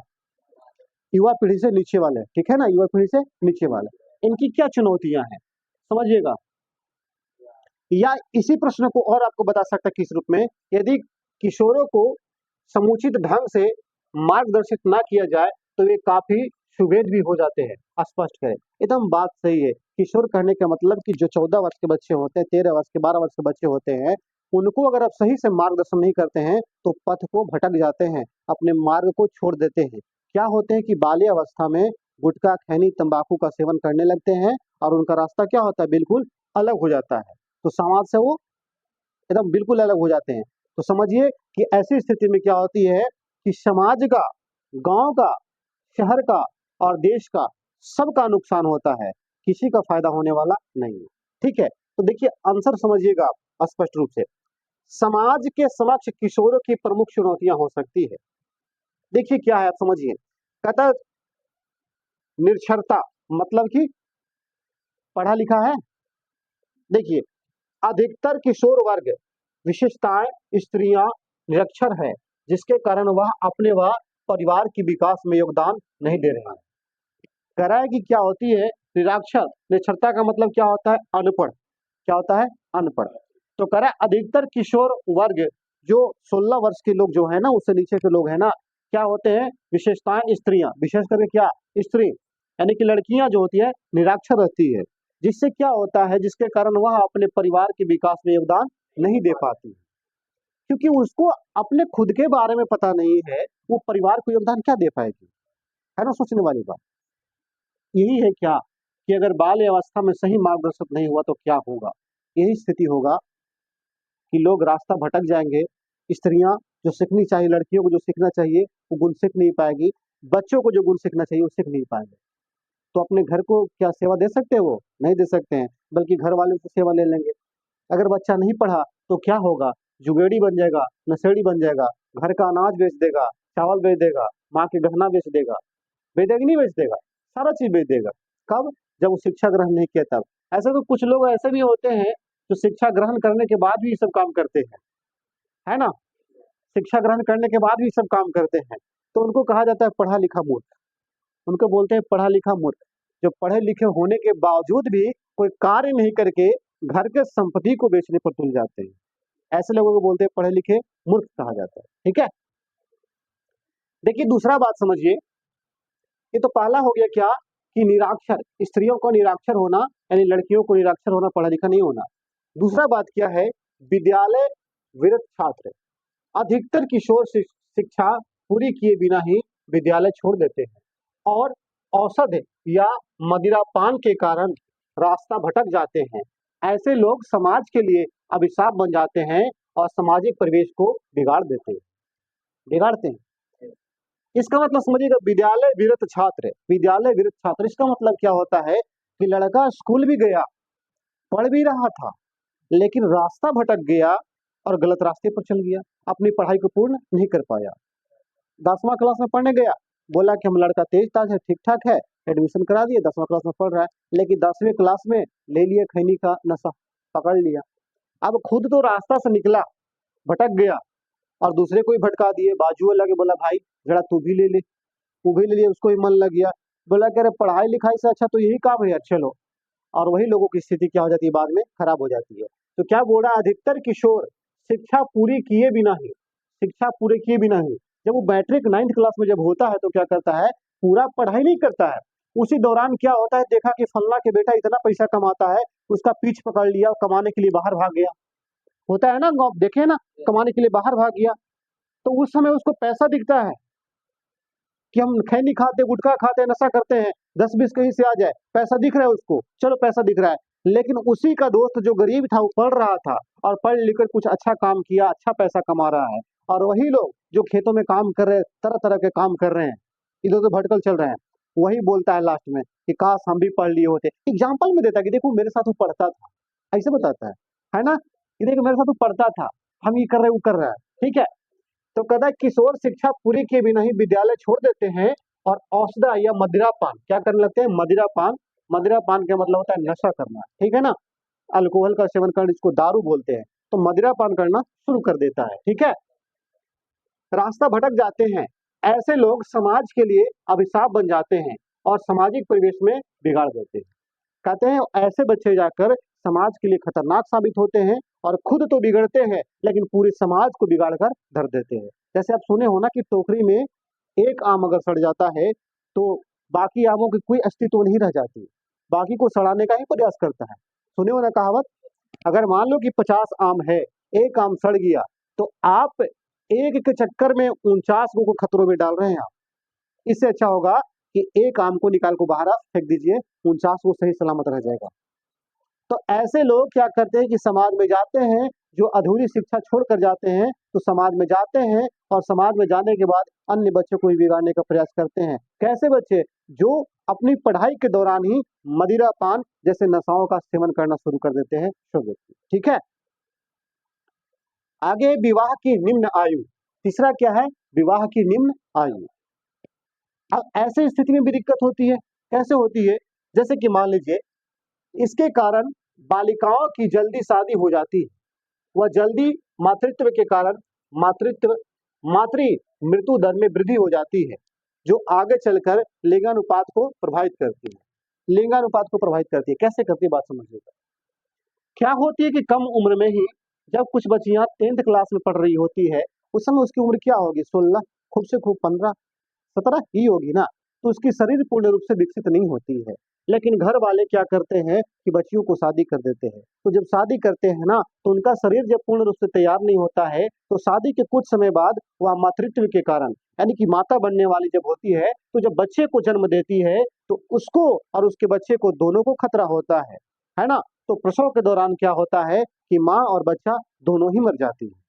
युवा पीढ़ी से नीचे वाले, ठीक है ना, युवा पीढ़ी से नीचे वाले, इनकी क्या चुनौतियां हैं समझिएगा। या इसी प्रश्न को और आपको बता सकता है किस रूप में, यदि किशोरों को समुचित ढंग से मार्गदर्शित ना किया जाए तो वे काफी सुभेद भी हो जाते हैं। स्पष्ट करें, एकदम बात सही है। किशोर कहने का मतलब कि जो 14 वर्ष के बच्चे होते हैं, 13 वर्ष के, 12 वर्ष के बच्चे होते हैं, उनको अगर आप सही से मार्गदर्शन नहीं करते हैं तो पथ को भटक जाते हैं, अपने मार्ग को छोड़ देते हैं। क्या होते हैं कि बाल्य अवस्था में गुटखा, खैनी, तंबाकू का सेवन करने लगते हैं और उनका रास्ता क्या होता है? बिल्कुल अलग हो जाता है। तो समाज से वो एकदम बिल्कुल अलग हो जाते हैं। तो समझिए कि ऐसी स्थिति में क्या होती है कि समाज का, गांव का, शहर का और देश का सबका नुकसान होता है, किसी का फायदा होने वाला नहीं है। ठीक है, तो देखिए आंसर समझिएगा आप स्पष्ट रूप से। समाज के समक्ष किशोरों की प्रमुख चुनौतियां हो सकती है। देखिए क्या है, आप समझिए। कहता निरक्षरता, मतलब कि पढ़ा लिखा है। देखिए, अधिकतर किशोर वर्ग, विशेषताएं स्त्रियां निरक्षर है, जिसके कारण वह अपने व परिवार के विकास में योगदान नहीं दे रहे हैं। कह रहा है कि क्या होती है निरक्षर, निरक्षरता का मतलब क्या होता है? अनपढ़। क्या होता है? अनपढ़। तो कह रहा है अधिकतर किशोर वर्ग, जो 16 वर्ष के लोग जो है ना, उससे नीचे के लोग है ना, क्या होते हैं? विशेषताएं स्त्रियां, विशेष करके क्या? स्त्री, यानी कि लड़कियां जो होती है निरक्षर रहती है, जिससे क्या होता है, जिसके कारण वह अपने परिवार के विकास में योगदान नहीं दे पाती, क्योंकि उसको अपने खुद के बारे में पता नहीं है, वो परिवार को योगदान क्या दे पाएगी? है ना सोचने वाली बात। यही है क्या कि अगर बाल्य अवस्था में सही मार्गदर्शन नहीं हुआ तो क्या होगा? यही स्थिति होगा कि लोग रास्ता भटक जाएंगे, स्त्रियां जो सीखनी चाहिए, लड़कियों को जो सीखना चाहिए वो गुण सीख नहीं पाएगी, बच्चों को जो गुण सीखना चाहिए वो सीख नहीं पाएंगे। तो अपने घर को क्या सेवा दे सकते हैं? वो नहीं दे सकते हैं, बल्कि घर वालों से सेवा ले लेंगे। अगर बच्चा नहीं पढ़ा तो क्या होगा? जुगेड़ी बन जाएगा, नशेड़ी बन जाएगा, घर का अनाज बेच देगा, चावल बेच देगा, माँ के गहना बेच देगा, बेच देगा कि नहीं बेच देगा? सारा चीज बेच देगा। कब? जब वो शिक्षा ग्रहण नहीं किया तब। ऐसे तो कुछ लोग ऐसे भी होते हैं जो शिक्षा ग्रहण करने के बाद भी ये सब काम करते हैं, है ना? शिक्षा ग्रहण करने के बाद भी सब काम करते हैं, तो उनको कहा जाता है पढ़ा लिखा मूर्ख। उनको बोलते हैं पढ़ा लिखा मूर्ख, जो पढ़े लिखे होने के बावजूद भी कोई कार्य नहीं करके घर के संपत्ति को बेचने पर तुल जाते हैं। ऐसे लोगों को बोलते हैं पढ़े लिखे मूर्ख कहा जाता है। ठीक है, देखिए दूसरा बात समझिए, ये तो पहला हो गया क्या कि निराक्षर, स्त्रियों को निराक्षर होना, यानी लड़कियों को निराक्षर होना, पढ़ा लिखा नहीं होना। दूसरा बात क्या है? विद्यालय विरत छात्र, अधिकतर किशोर शिक्षा पूरी किए बिना ही विद्यालय छोड़ देते हैं और औषध या मदिरापान के कारण रास्ता भटक जाते हैं। ऐसे लोग समाज के लिए अभिशाप बन जाते हैं और सामाजिक परिवेश को बिगाड़ते हैं। इसका मतलब समझिएगा, विद्यालय विरत छात्र, विद्यालय विरत छात्र इसका मतलब क्या होता है कि लड़का स्कूल भी गया, पढ़ भी रहा था, लेकिन रास्ता भटक गया और गलत रास्ते पर चल गया, अपनी पढ़ाई को पूर्ण नहीं कर पाया। 10वां क्लास में पढ़ने गया, बोला कि हम लड़का तेज ताज है, ठीक ठाक है, एडमिशन करा दिए, 10वां क्लास में पढ़ रहा है, लेकिन 10वीं क्लास में ले लिया खैनी का नशा, पकड़ लिया। अब खुद तो रास्ता से निकला, भटक गया और दूसरे को ही भटका दिए। बाजू वाला के बोला भाई जरा तू भी ले ले, वो भी ले लिया, उसको भी मन लग गया, बोला कि अरे पढ़ाई लिखाई से अच्छा तो यही काम है यार, चलो। और वही लोगों की स्थिति क्या हो जाती है? बाद में खराब हो जाती है। तो क्या बोल रहा है? अधिकतर किशोर शिक्षा पूरी किए बिना ही, शिक्षा पूरे किए बिना ही, जब वो मैट्रिक 9th क्लास में जब होता है तो क्या करता है? पूरा पढ़ाई नहीं करता है, उसी दौरान क्या होता है, देखा कि फलना के बेटा इतना पैसा कमाता है, उसका पीछ पकड़ लिया और कमाने के लिए बाहर भाग गया। होता है ना, देखे ना, कमाने के लिए बाहर भाग गया। तो उस समय उसको पैसा दिखता है कि हम खैनी खाते, गुटखा खाते, नशा करते हैं, 10-20 कहीं से आ जाए, पैसा दिख रहा है उसको, चलो पैसा दिख रहा है। लेकिन उसी का दोस्त जो गरीब था वो पढ़ रहा था और पढ़ लिख कर कुछ अच्छा काम किया, अच्छा पैसा कमा रहा है, और वही लोग जो खेतों में काम कर रहे हैं, तरह तरह के काम कर रहे हैं, इधर उधर भटकल चल रहे हैं, वही बोलता है लास्ट में कि काश हम भी पढ़ लिए होते। एग्जाम्पल में देता है कि देखो मेरे साथ वो पढ़ता था, ऐसे बताता है ना, कि देखो मेरे साथ वो पढ़ता था, हम ये कर रहे, वो कर रहा है। ठीक है, तो कहता है किशोर शिक्षा पूरी किए बिना ही विद्यालय छोड़ देते हैं और औषधा या मदिरापान क्या करने लगते हैं? मदिरापान, मदिरापान का मतलब होता है नशा करना, ठीक है ना, अल्कोहल का सेवन करना, इसको दारू बोलते हैं। तो मदिरापान करना शुरू कर देता है। ठीक है, रास्ता भटक जाते हैं, ऐसे लोग समाज के लिए अभिशाप बन जाते हैं और सामाजिक परिवेश में बिगाड़ देते हैं। कहते हैं ऐसे बच्चे जाकर समाज के लिए खतरनाक साबित होते हैं और खुद तो बिगड़ते हैं लेकिन पूरे समाज को बिगाड़ कर धर देते हैं। जैसे आप सुने हो ना कि टोकरी में एक आम अगर सड़ जाता है तो बाकी आमों की कोई अस्तित्व नहीं रह जाती, बाकी को सड़ाने का ही प्रयास करता है। सुने हो ना कहावत? अगर मान लो कि 50 आम है, एक आम सड़ गया, तो आप एक के चक्कर में 49 को खतरों में डाल रहे हैं आप। इससे अच्छा होगा कि एक आम को निकाल को बाहर आप फेंक दीजिए, 49 वो सही सलामत रह जाएगा। तो ऐसे लोग क्या करते हैं कि समाज में जाते हैं, जो अधूरी शिक्षा छोड़ कर जाते हैं, तो समाज में जाते हैं और समाज में जाने के बाद अन्य बच्चों को भी बिगाड़ने का प्रयास करते हैं। कैसे बच्चे? जो अपनी पढ़ाई के दौरान ही मदिरा पान जैसे नशाओं का सेवन करना शुरू कर देते हैं सब व्यक्ति। ठीक है, आगे विवाह की निम्न आयु, तीसरा क्या है? विवाह की निम्न आयु। अब ऐसे स्थिति में भी दिक्कत होती है। कैसे होती है? जैसे कि मान लीजिए इसके कारण बालिकाओं की जल्दी शादी हो जाती है, वह जल्दी मातृत्व के कारण मातृत्व मातृ मृत्यु दर में वृद्धि हो जाती है, जो आगे चलकर लिंगानुपात को प्रभावित करती है। लिंगानुपात को प्रभावित करती है, कैसे करती है बात समझिएगा। क्या होती है कि कम उम्र में ही जब कुछ बच्चियां 10th क्लास में पढ़ रही होती है, उस समय उसकी उम्र क्या होगी? 16, खूब से खूब 15-17 ही होगी ना, तो उसकी शरीर पूर्ण रूप से विकसित नहीं होती है। लेकिन घर वाले क्या करते हैं कि बच्चियों को शादी कर देते हैं। तो जब शादी करते हैं ना, तो उनका शरीर जब पूर्ण रूप से तैयार नहीं होता है, तो शादी के कुछ समय बाद वह मातृत्व के कारण, यानी कि माता बनने वाली जब होती है, तो जब बच्चे को जन्म देती है तो उसको और उसके बच्चे को दोनों को खतरा होता है ना। तो प्रसव के दौरान क्या होता है कि माँ और बच्चा दोनों ही मर जाती है।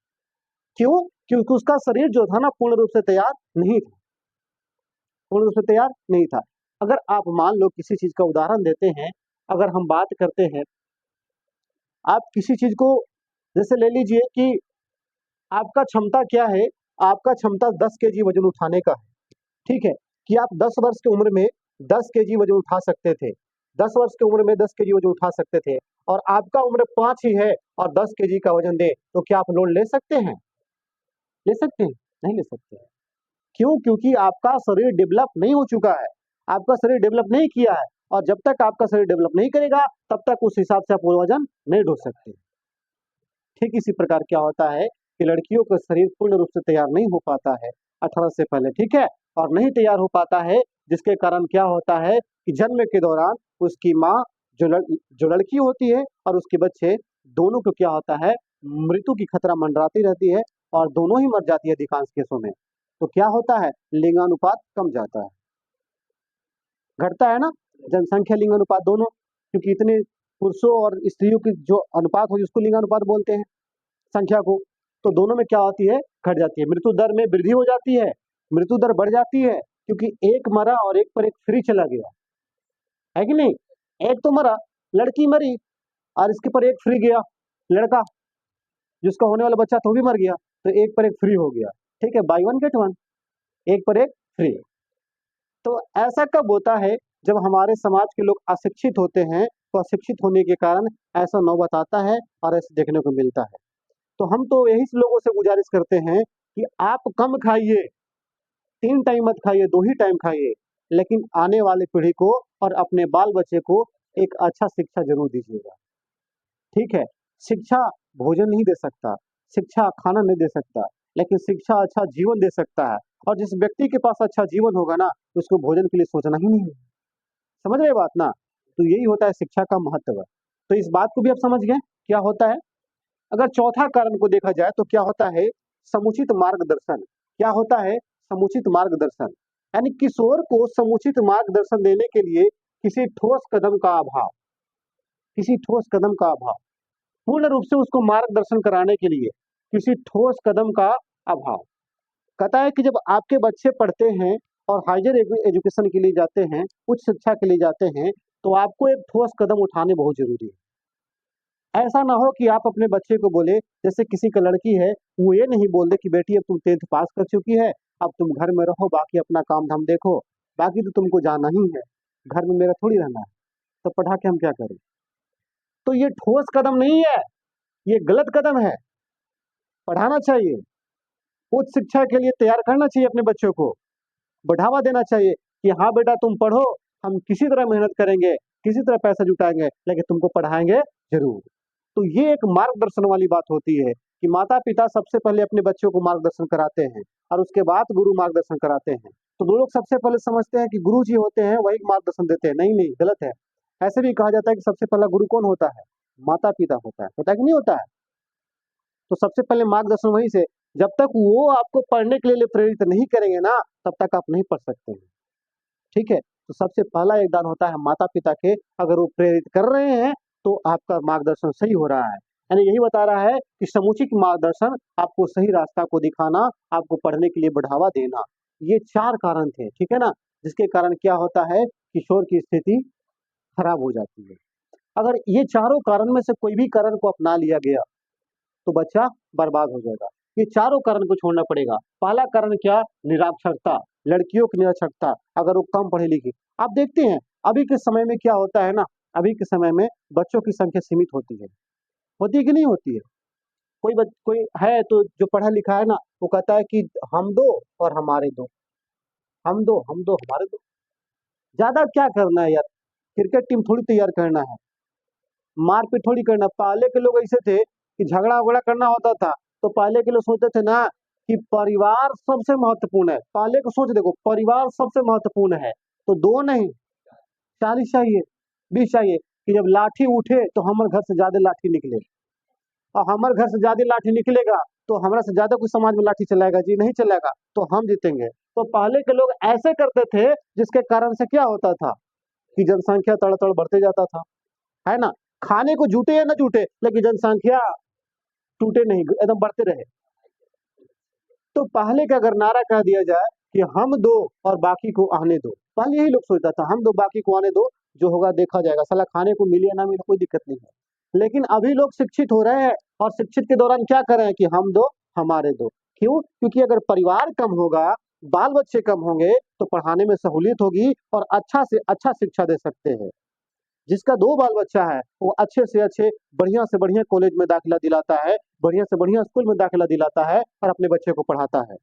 क्यों? क्योंकि उसका शरीर जो था ना पूर्ण रूप से तैयार नहीं था, पूर्ण रूप से तैयार नहीं था। अगर आप मान लो किसी चीज का उदाहरण देते हैं, अगर हम बात करते हैं, आप किसी चीज को जैसे ले लीजिए कि आपका क्षमता क्या है, आपका क्षमता 10 केजी वजन उठाने का है, ठीक है, कि आप 10 वर्ष की उम्र में 10 केजी वजन उठा सकते थे, 10 वर्ष की उम्र में 10 केजी वजन उठा सकते थे, और आपका उम्र 5 ही है और 10 केजी का वजन दे, तो क्या आप लोड ले सकते हैं? ले सकते हैं? नहीं ले सकते। क्यों? क्योंकि आपका शरीर डेवलप नहीं हो चुका है, आपका शरीर डेवलप नहीं किया है, और जब तक आपका शरीर डेवलप नहीं करेगा तब तक उस हिसाब से आप वो वजन नहीं ढो सकते। ठीक इसी प्रकार क्या होता है कि लड़कियों का शरीर पूर्ण रूप से तैयार नहीं हो पाता है 18 से पहले, ठीक है, और नहीं तैयार हो पाता है, जिसके कारण क्या होता है कि जन्म के दौरान उसकी माँ जो लड़की होती है और उसके बच्चे दोनों को क्या होता है, मृत्यु की खतरा मंडराती रहती है और दोनों ही मर जाती है अधिकांश केसों में। तो क्या होता है, लिंगानुपात कम जाता है, घटता है ना, जनसंख्या लिंगानुपात दोनों, क्योंकि इतने पुरुषों और स्त्रियों की जो अनुपात हो उसको लिंगानुपात बोलते हैं संख्या को, तो दोनों में क्या होती है, घट जाती है, मृत्यु दर में वृद्धि हो जाती है, मृत्यु दर बढ़ जाती है, क्योंकि एक मरा और एक पर एक फ्री चला गया, है कि नहीं? एक तो मरा, लड़की मरी, और इसके पर एक फ्री गया, लड़का जिसका होने वाला बच्चा तो भी मर गया, तो एक पर एक फ्री हो गया, ठीक है, बाई वन गेट वन, एक पर एक फ्री। तो ऐसा कब होता है, जब हमारे समाज के लोग अशिक्षित होते हैं, तो अशिक्षित होने के कारण ऐसा नौबत आता है और ऐसे देखने को मिलता है। तो हम तो यही लोगों से गुजारिश करते हैं कि आप कम खाइए, 3 टाइम मत खाइए, 2 ही टाइम खाइए, लेकिन आने वाली पीढ़ी को और अपने बाल बच्चे को एक अच्छा शिक्षा जरूर दीजिएगा, ठीक है? शिक्षा भोजन नहीं दे सकता, शिक्षा खाना नहीं दे सकता, लेकिन शिक्षा अच्छा जीवन दे सकता है, और जिस व्यक्ति के पास अच्छा जीवन होगा ना, उसको भोजन के लिए सोचना ही नहीं है। समझ रहे बात ना? तो यही होता है शिक्षा का महत्व। तो इस बात को भी आप समझ गए क्या होता है। अगर चौथा कारण को देखा जाए तो क्या होता है, समुचित मार्गदर्शन। क्या होता है, समुचित मार्गदर्शन, यानी किशोर को समुचित मार्गदर्शन देने के लिए किसी ठोस कदम का अभाव, किसी ठोस कदम का अभाव, पूर्ण रूप से उसको मार्गदर्शन कराने के लिए किसी ठोस कदम का अभाव। कहता है कि जब आपके बच्चे पढ़ते हैं और हायर एजुकेशन के लिए जाते हैं, उच्च शिक्षा के लिए जाते हैं, तो आपको एक ठोस कदम उठाने बहुत जरूरी है। ऐसा ना हो कि आप अपने बच्चे को बोले, जैसे किसी का लड़की है, वो ये नहीं बोल दे कि बेटी अब तुम 10th पास कर चुकी है, अब तुम घर में रहो, बाकी अपना काम धाम देखो, बाकी तो तुमको जाना ही है, घर में मेरा थोड़ी रहना है, तो पढ़ा के हम क्या करें। तो ये ठोस कदम नहीं है, ये गलत कदम है। पढ़ाना चाहिए, उच्च शिक्षा के लिए तैयार करना चाहिए अपने बच्चों को, बढ़ावा देना चाहिए कि हाँ बेटा तुम पढ़ो, हम किसी तरह मेहनत करेंगे, किसी तरह पैसा जुटाएंगे, लेकिन तुमको पढ़ाएंगे जरूर। तो ये एक मार्गदर्शन वाली बात होती है कि माता पिता सबसे पहले अपने बच्चों को मार्गदर्शन कराते हैं और उसके बाद गुरु मार्गदर्शन कराते हैं। तो लोग सबसे पहले समझते हैं कि गुरु जी होते हैं वही मार्गदर्शन देते हैं, नहीं नहीं, गलत है। ऐसे भी कहा जाता है कि सबसे पहला गुरु कौन होता है, माता पिता होता है कि नहीं होता है। तो सबसे पहले मार्गदर्शन वहीं से, जब तक वो आपको पढ़ने के लिए प्रेरित नहीं करेंगे ना, तब तक आप नहीं पढ़ सकते हैं, ठीक है। तो सबसे पहला योगदान होता है माता पिता के, अगर वो प्रेरित कर रहे हैं तो आपका मार्गदर्शन सही हो रहा है, यानी यही बता रहा है कि समुचित मार्गदर्शन, आपको सही रास्ता को दिखाना, आपको पढ़ने के लिए बढ़ावा देना, ये 4 कारण थे, ठीक है ना, जिसके कारण क्या होता है, किशोर की स्थिति खराब हो जाती है। अगर ये चारों कारण में से कोई भी कारण को अपना लिया गया तो बच्चा बर्बाद हो जाएगा। ये चारों कारण को छोड़ना पड़ेगा। पहला कारण क्या, निरक्षरता, लड़कियों की निरक्षरता, अगर वो कम पढ़ी लिखी। आप देखते हैं अभी के समय में क्या होता है ना, अभी के समय में बच्चों की संख्या सीमित होती है कि नहीं होती है। कोई है तो जो पढ़ा लिखा है ना, वो कहता है कि हम दो और हमारे दो, हम दो हमारे दो। ज्यादा क्या करना है यार, क्रिकेट टीम थोड़ी तैयार करना है, मारपीट थोड़ी करना। पहले के लोग ऐसे थे कि झगड़ा वगड़ा करना होता था तो पहले के लोग सोचते थे ना कि परिवार सबसे महत्वपूर्ण है। पहले को सोच देखो, परिवार सबसे महत्वपूर्ण है, तो दो नहीं 40 चाहिए, 20 चाहिए, कि जब लाठी उठे तो हमारे घर से ज्यादा लाठी निकले, और हमारे घर से ज्यादा लाठी निकलेगा तो हमारा से ज्यादा कोई समाज में लाठी चलाएगा जी, नहीं चलाएगा, तो हम जीतेंगे। तो पहले के लोग ऐसे करते थे, जिसके कारण से क्या होता था कि जनसंख्या तड़ बढ़ते जाता था, है ना। खाने को जुटे या न जुटे, लेकिन जनसंख्या टूटे नहीं, एकदम बढ़ते रहे। तो पहले का अगर नारा कह दिया जाए कि हम दो और बाकी को आने दो, पहले यही लोग सोचता था हम दो बाकी को आने दो, जो होगा देखा जाएगा, साला खाने को मिले या ना मिले कोई दिक्कत नहीं है। लेकिन अभी लोग शिक्षित हो रहे हैं और शिक्षित के दौरान क्या कर रहे हैं कि हम दो हमारे दो। क्यों? क्योंकि अगर परिवार कम होगा, बाल बच्चे कम होंगे तो पढ़ाने में सहूलियत होगी और अच्छा से अच्छा शिक्षा दे सकते हैं। जिसका दो बाल बच्चा है वो अच्छे से अच्छे बढ़िया से बढ़िया कॉलेज में दाखिला दिलाता है, बढ़िया से बढ़िया स्कूल में दाखिला दिलाता है और अपने बच्चे को पढ़ाता है।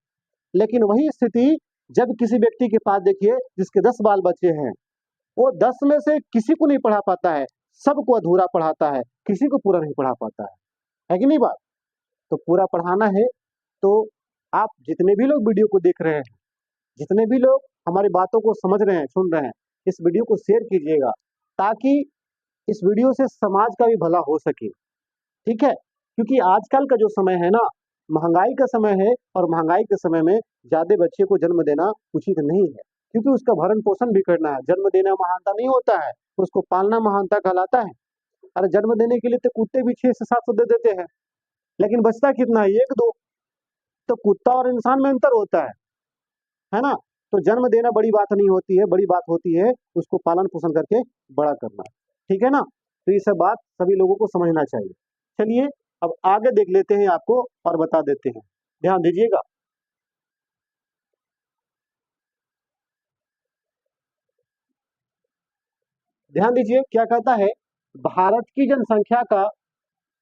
लेकिन वही स्थिति जब किसी व्यक्ति के पास देखिए जिसके 10 बाल बच्चे हैं, वो 10 में से किसी को नहीं पढ़ा पाता है, सबको अधूरा पढ़ाता है, किसी को पूरा नहीं पढ़ा पाता है कि नहीं बात? तो पूरा पढ़ाना है तो आप जितने भी लोग वीडियो को देख रहे हैं, जितने भी लोग हमारी बातों को समझ रहे हैं, सुन रहे हैं, इस वीडियो को शेयर कीजिएगा ताकि इस वीडियो से समाज का भी भला हो सके। ठीक है? क्योंकि आजकल का जो समय है ना, महंगाई का समय है और महंगाई के समय में ज्यादा बच्चे को जन्म देना उचित नहीं है, क्योंकि उसका भरण पोषण भी करना है। जन्म देना महानता नहीं होता है, उसको पालना महानता कहलाता है। अरे जन्म देने के लिए तो कुत्ते भी 6 से 700 दे देते हैं, लेकिन बचता कितना है? एक दो। तो कुत्ता और इंसान में अंतर होता है ना? तो जन्म देना बड़ी बात नहीं होती है, बड़ी बात होती है उसको पालन पोषण करके बड़ा करना। ठीक है ना? तो ये सब बात सभी लोगों को समझना चाहिए। चलिए अब आगे देख लेते हैं आपको और बता देते हैं, ध्यान दीजिएगा। ध्यान दीजिए क्या कहता है, भारत की जनसंख्या का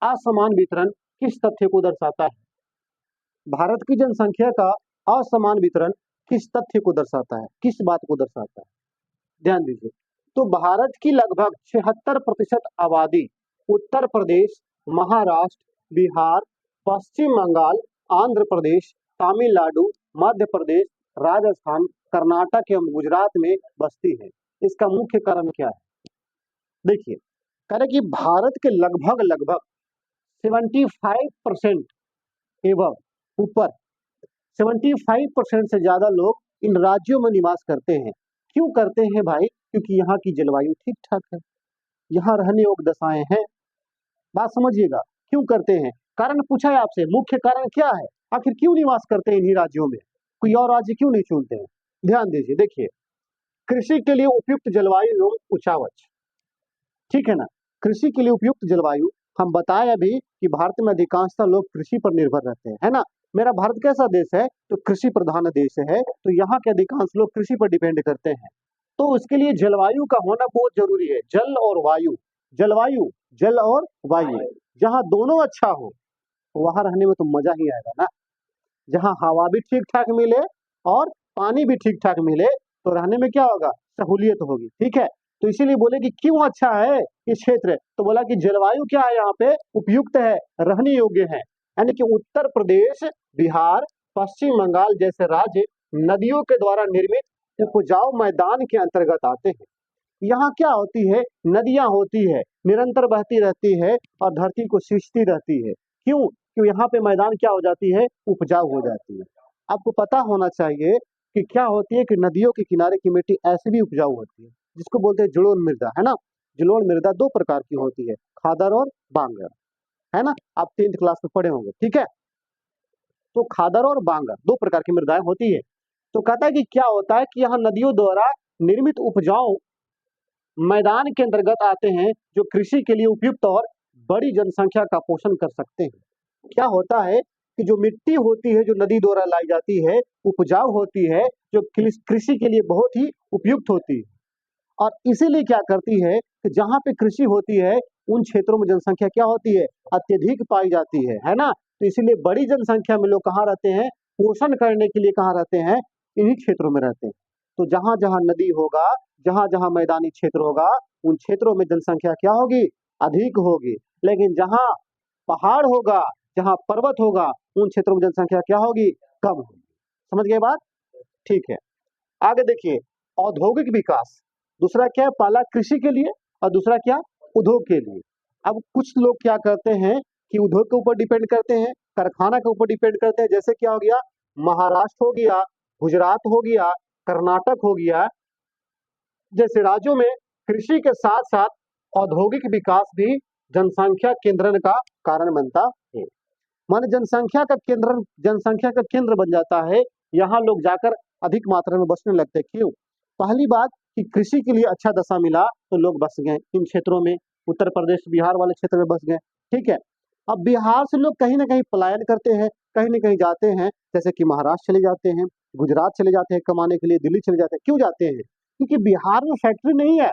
असमान वितरण किस तथ्य को दर्शाता है? भारत की जनसंख्या का असमान वितरण किस तथ्य को दर्शाता है, किस बात को दर्शाता है? ध्यान दीजिए। तो भारत की लगभग 76% आबादी उत्तर प्रदेश, महाराष्ट्र, बिहार, पश्चिम बंगाल, आंध्र प्रदेश, तमिलनाडु, मध्य प्रदेश, राजस्थान, कर्नाटक एवं गुजरात में बसती है। इसका मुख्य कारण क्या है? देखिए, कह रहे कि भारत के लगभग लगभग 75% एवं ऊपर 75% से ज्यादा लोग इन राज्यों में निवास करते हैं। क्यों करते हैं भाई? क्योंकि यहाँ की जलवायु ठीक ठाक है, यहाँ रहने योग्य दशाएं हैं। बात समझिएगा, क्यों करते हैं? कारण पूछा है आपसे, मुख्य कारण क्या है? आखिर क्यों निवास करते हैं इन्हीं राज्यों में, कोई और राज्य क्यों नहीं चुनते हैं? ध्यान दीजिए, देखिए, कृषि के लिए उपयुक्त जलवायु एवं उचावच। ठीक है ना? कृषि के लिए उपयुक्त जलवायु, हम बताएं अभी कि भारत में अधिकांशतः लोग कृषि पर निर्भर रहते हैं, है ना? मेरा भारत कैसा देश है? तो कृषि प्रधान देश है, तो यहाँ के अधिकांश लोग कृषि पर डिपेंड करते हैं। तो उसके लिए जलवायु का होना बहुत जरूरी है, जल और वायु। जलवायु, जल और वायु, जहाँ दोनों अच्छा हो वहां रहने में तो मजा ही आएगा ना। जहाँ हवा भी ठीक ठाक मिले और पानी भी ठीक ठाक मिले तो रहने में क्या होगा? सहूलियत होगी। ठीक है? तो इसीलिए बोले कि क्यों अच्छा है ये क्षेत्र, तो बोला कि जलवायु क्या है यहाँ पे? उपयुक्त है, रहने योग्य है। यानी कि उत्तर प्रदेश, बिहार, पश्चिम बंगाल जैसे राज्य नदियों के द्वारा निर्मित उपजाऊ मैदान के अंतर्गत आते हैं। यहाँ क्या होती है? नदियां होती है, निरंतर बहती रहती है और धरती को सींचती रहती है। क्यों? क्यों यहाँ पे मैदान क्या हो जाती है? उपजाऊ हो जाती है। आपको पता होना चाहिए कि क्या होती है कि नदियों के किनारे की मिट्टी ऐसे भी उपजाऊ होती है, जिसको बोलते हैं जलोढ़ मृदा, है ना? जलोढ़ मृदा दो प्रकार की होती है, खादर और बांगर, है ना? आप 10th क्लास में पढ़े होंगे। ठीक है? तो खादर और बांगर दो प्रकार की मृदाएं होती है। तो कहता है कि क्या होता है कि यहाँ नदियों द्वारा निर्मित उपजाऊ मैदान के अंतर्गत आते हैं, जो कृषि के लिए उपयुक्त और बड़ी जनसंख्या का पोषण कर सकते हैं। क्या होता है कि जो मिट्टी होती है, जो नदी द्वारा लाई जाती है, उपजाऊ होती है, जो कृषि के लिए बहुत ही उपयुक्त होती है। और इसीलिए क्या करती है कि जहाँ पे कृषि होती है उन क्षेत्रों में जनसंख्या क्या होती है? अत्यधिक पाई जाती है ना? तो इसीलिए बड़ी जनसंख्या में लोग कहाँ रहते हैं? पोषण करने के लिए कहाँ रहते हैं? इन्हीं क्षेत्रों में रहते हैं। तो जहाँ जहाँ नदी होगा, जहाँ जहाँ मैदानी क्षेत्र होगा, उन क्षेत्रों में जनसंख्या क्या होगी? अधिक होगी। लेकिन जहाँ पहाड़ होगा, जहाँ पर्वत होगा, उन क्षेत्रों में जनसंख्या क्या होगी? कम होगी। समझ गए बात? ठीक है, आगे देखिए, औद्योगिक विकास। दूसरा क्या है? पहला कृषि के लिए और दूसरा क्या? उद्योग के लिए। अब कुछ लोग क्या करते हैं कि उद्योग के ऊपर डिपेंड करते हैं, कारखाना के ऊपर डिपेंड करते हैं। जैसे क्या हो गया? महाराष्ट्र हो गया, गुजरात हो गया, कर्नाटक हो गया, जैसे राज्यों में कृषि के साथ साथ औद्योगिक विकास भी जनसंख्या केंद्रण का कारण बनता है। माने जनसंख्या का केंद्र बन जाता है। यहाँ लोग जाकर अधिक मात्रा में बसने लगते हैं। क्यों? पहली बात कि कृषि के लिए अच्छा दशा मिला तो लोग बस गए इन क्षेत्रों में, उत्तर प्रदेश बिहार वाले क्षेत्र में बस गए। ठीक है, अब बिहार से लोग कहीं ना कहीं पलायन करते हैं, कहीं ना कहीं जाते हैं, जैसे कि महाराष्ट्र चले जाते हैं, गुजरात चले जाते हैं कमाने के लिए, दिल्ली चले जाते हैं। क्यों जाते हैं? क्योंकि बिहार में फैक्ट्री नहीं है,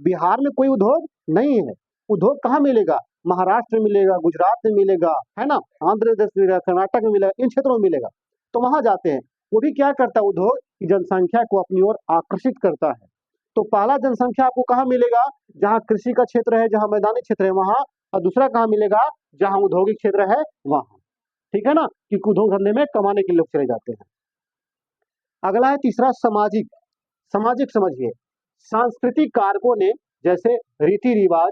बिहार में कोई उद्योग नहीं है। उद्योग कहाँ मिलेगा? महाराष्ट्र में मिलेगा, गुजरात में मिलेगा, है ना, आंध्र प्रदेश में मिलेगा, कर्नाटक में मिलेगा, इन क्षेत्रों में मिलेगा। तो वहां जाते हैं। वो भी क्या करता है? उद्योग की जनसंख्या को अपनी ओर आकर्षित करता है। तो पहला जनसंख्या आपको कहाँ मिलेगा? जहाँ कृषि का क्षेत्र है, जहाँ मैदानी क्षेत्र है वहां। और दूसरा कहाँ मिलेगा? जहाँ औद्योगिक क्षेत्र है वहां। ठीक है ना, क्योंकि उद्योग धंधे में कमाने के लिए लोग चले जाते हैं। अगला है तीसरा सामाजिक। सामाजिक समझिए, सांस्कृतिक कारकों ने, जैसे रीति रिवाज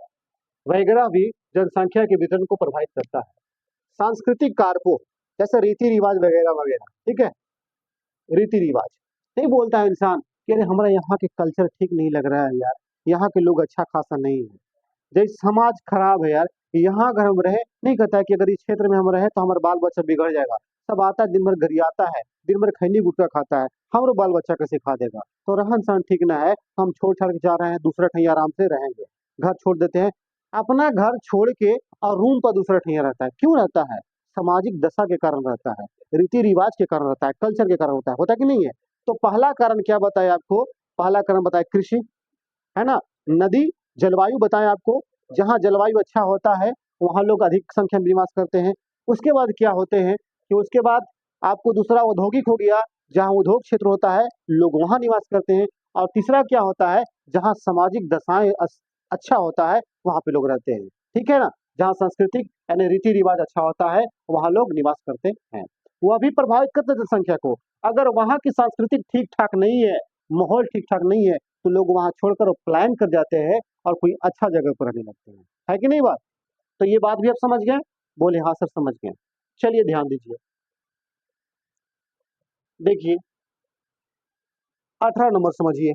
वगैरह भी जनसंख्या के वितरण को प्रभावित करता है। सांस्कृतिक कारकों जैसे रीति रिवाज वगैरह वगैरह। ठीक है, रीति रिवाज नहीं बोलता है इंसान कि अरे हमारा यहाँ के कल्चर ठीक नहीं लग रहा है यार, यहाँ के लोग अच्छा खासा नहीं है, जैसे समाज खराब है यार, यहाँ अगर हम रहे, नहीं कहता है कि अगर इस क्षेत्र में हम रहे तो हमारा बाल बच्चा बिगड़ जाएगा। सब आता है दिन भर गरियाता है, दिन भर खैनी गुटखा खाता है, हमारा बाल बच्चा कैसे खा देगा? तो रहन सहन ठीक ना है, हम छोड़ छाड़ के जा रहे हैं, दूसरा ठैया आराम से रहेंगे, घर छोड़ देते हैं। अपना घर छोड़ के और रूम पर दूसरा ठैया रहता है। क्यों रहता है? सामाजिक दशा के कारण रहता है, रीति रिवाज के कारण रहता है, कल्चर के कारण होता है कि नहीं है? तो पहला कारण क्या बताया आपको? पहला कारण बताया कृषि, है ना, नदी, जलवायु बताया आपको, जहाँ जलवायु अच्छा होता है वहाँ लोग अधिक संख्या में निवास करते हैं। उसके बाद क्या होते हैं कि उसके बाद आपको दूसरा औद्योगिक हो गया, जहाँ उद्योग क्षेत्र होता है लोग वहाँ निवास करते हैं। और तीसरा क्या होता है? जहाँ सामाजिक दशाएं अच्छा होता है वहाँ पे लोग रहते हैं। ठीक है ना, जहाँ सांस्कृतिक यानी रीति रिवाज अच्छा होता है वहाँ लोग निवास करते हैं। वह भी प्रभावित करते हैं जनसंख्या को। अगर वहाँ की सांस्कृतिक ठीक ठाक नहीं है, माहौल ठीक ठाक नहीं है, तो लोग वहाँ छोड़कर पलायन कर जाते हैं और कोई अच्छा जगह पर रहने लगते हैं। है कि नहीं बात? तो ये बात भी आप समझ गए? बोले हाँ सर समझ गए। चलिए ध्यान दीजिए, देखिए 18 नंबर समझिए,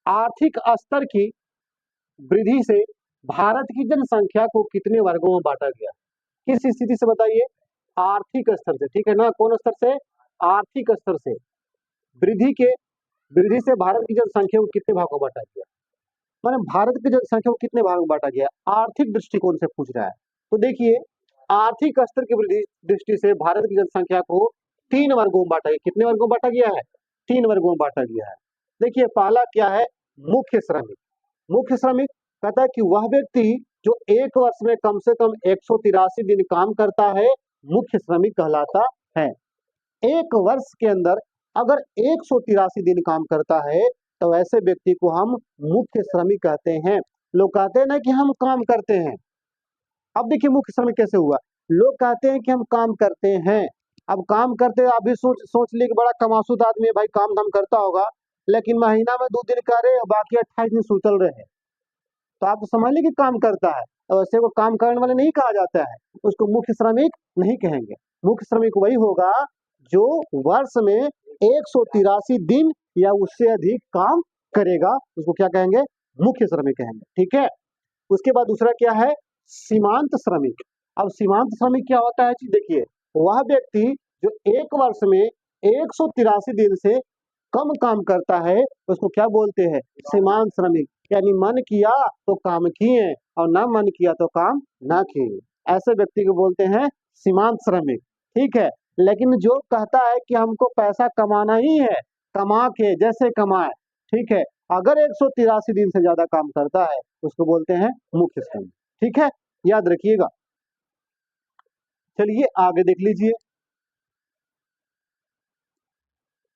आर्थिक स्तर की वृद्धि से भारत की जनसंख्या को कितने वर्गों में बांटा गया? किस स्थिति से बताइए? आर्थिक स्तर से, ठीक है ना, कौन स्तर से? आर्थिक स्तर से वृद्धि के वृद्धि से भारत की जनसंख्या को कितने भागों में बांटा गया? माने भारत की जनसंख्या को कितने भागों में बांटा गया? आर्थिक दृष्टिकोण से पूछ रहा है। तो देखिए, आर्थिक स्तर की वृद्धि दृष्टि से भारत की जनसंख्या को 3 वर्गों में बांटा गया। कितने वर्गों में बांटा गया है? 3 वर्गों में बांटा गया है। देखिए, पहला क्या है? मुख्य श्रमिक। मुख्य श्रमिक कहता है कि वह व्यक्ति जो एक वर्ष में कम से कम 183 दिन काम करता है, मुख्य श्रमिक कहलाता है। एक वर्ष के अंदर अगर 183 दिन काम करता है तो ऐसे व्यक्ति को हम मुख्य श्रमिक कहते हैं। लोग कहते हैं ना कि हम काम करते हैं। अब देखिए मुख्य श्रमिक कैसे हुआ? लोग कहते हैं कि हम काम करते हैं। अब काम करते हैं, आप भी सोच सोच लिए कि बड़ा कमासुत आदमी है भाई, काम धाम करता होगा, लेकिन महीना में 2 दिन करे और बाकी 28 दिन सुतल रहे, तो आप तो समझ लीजिए कि काम करता है। और ऐसे को काम करने वाले नहीं कहा जाता है, उसको मुख्य श्रमिक नहीं कहेंगे। मुख्य श्रमिक वही होगा जो वर्ष में 183 दिन या उससे अधिक काम करेगा, उसको क्या कहेंगे? मुख्य श्रमिक कहेंगे। ठीक है, उसके बाद दूसरा क्या है? सीमांत श्रमिक। अब सीमांत श्रमिक क्या होता है जी? देखिए, वह व्यक्ति जो एक वर्ष में 183 दिन से कम काम करता है उसको क्या बोलते हैं? सीमांत श्रमिक। यानी मन किया तो काम किए और ना मन किया तो काम ना किए, ऐसे व्यक्ति को बोलते हैं सीमांत श्रमिक। ठीक है, लेकिन जो कहता है कि हमको पैसा कमाना ही है, कमा के जैसे कमाए, ठीक है, अगर 183 दिन से ज्यादा काम करता है उसको बोलते हैं मुख्य श्रमिक। ठीक है, याद रखिएगा। चलिए आगे देख लीजिए,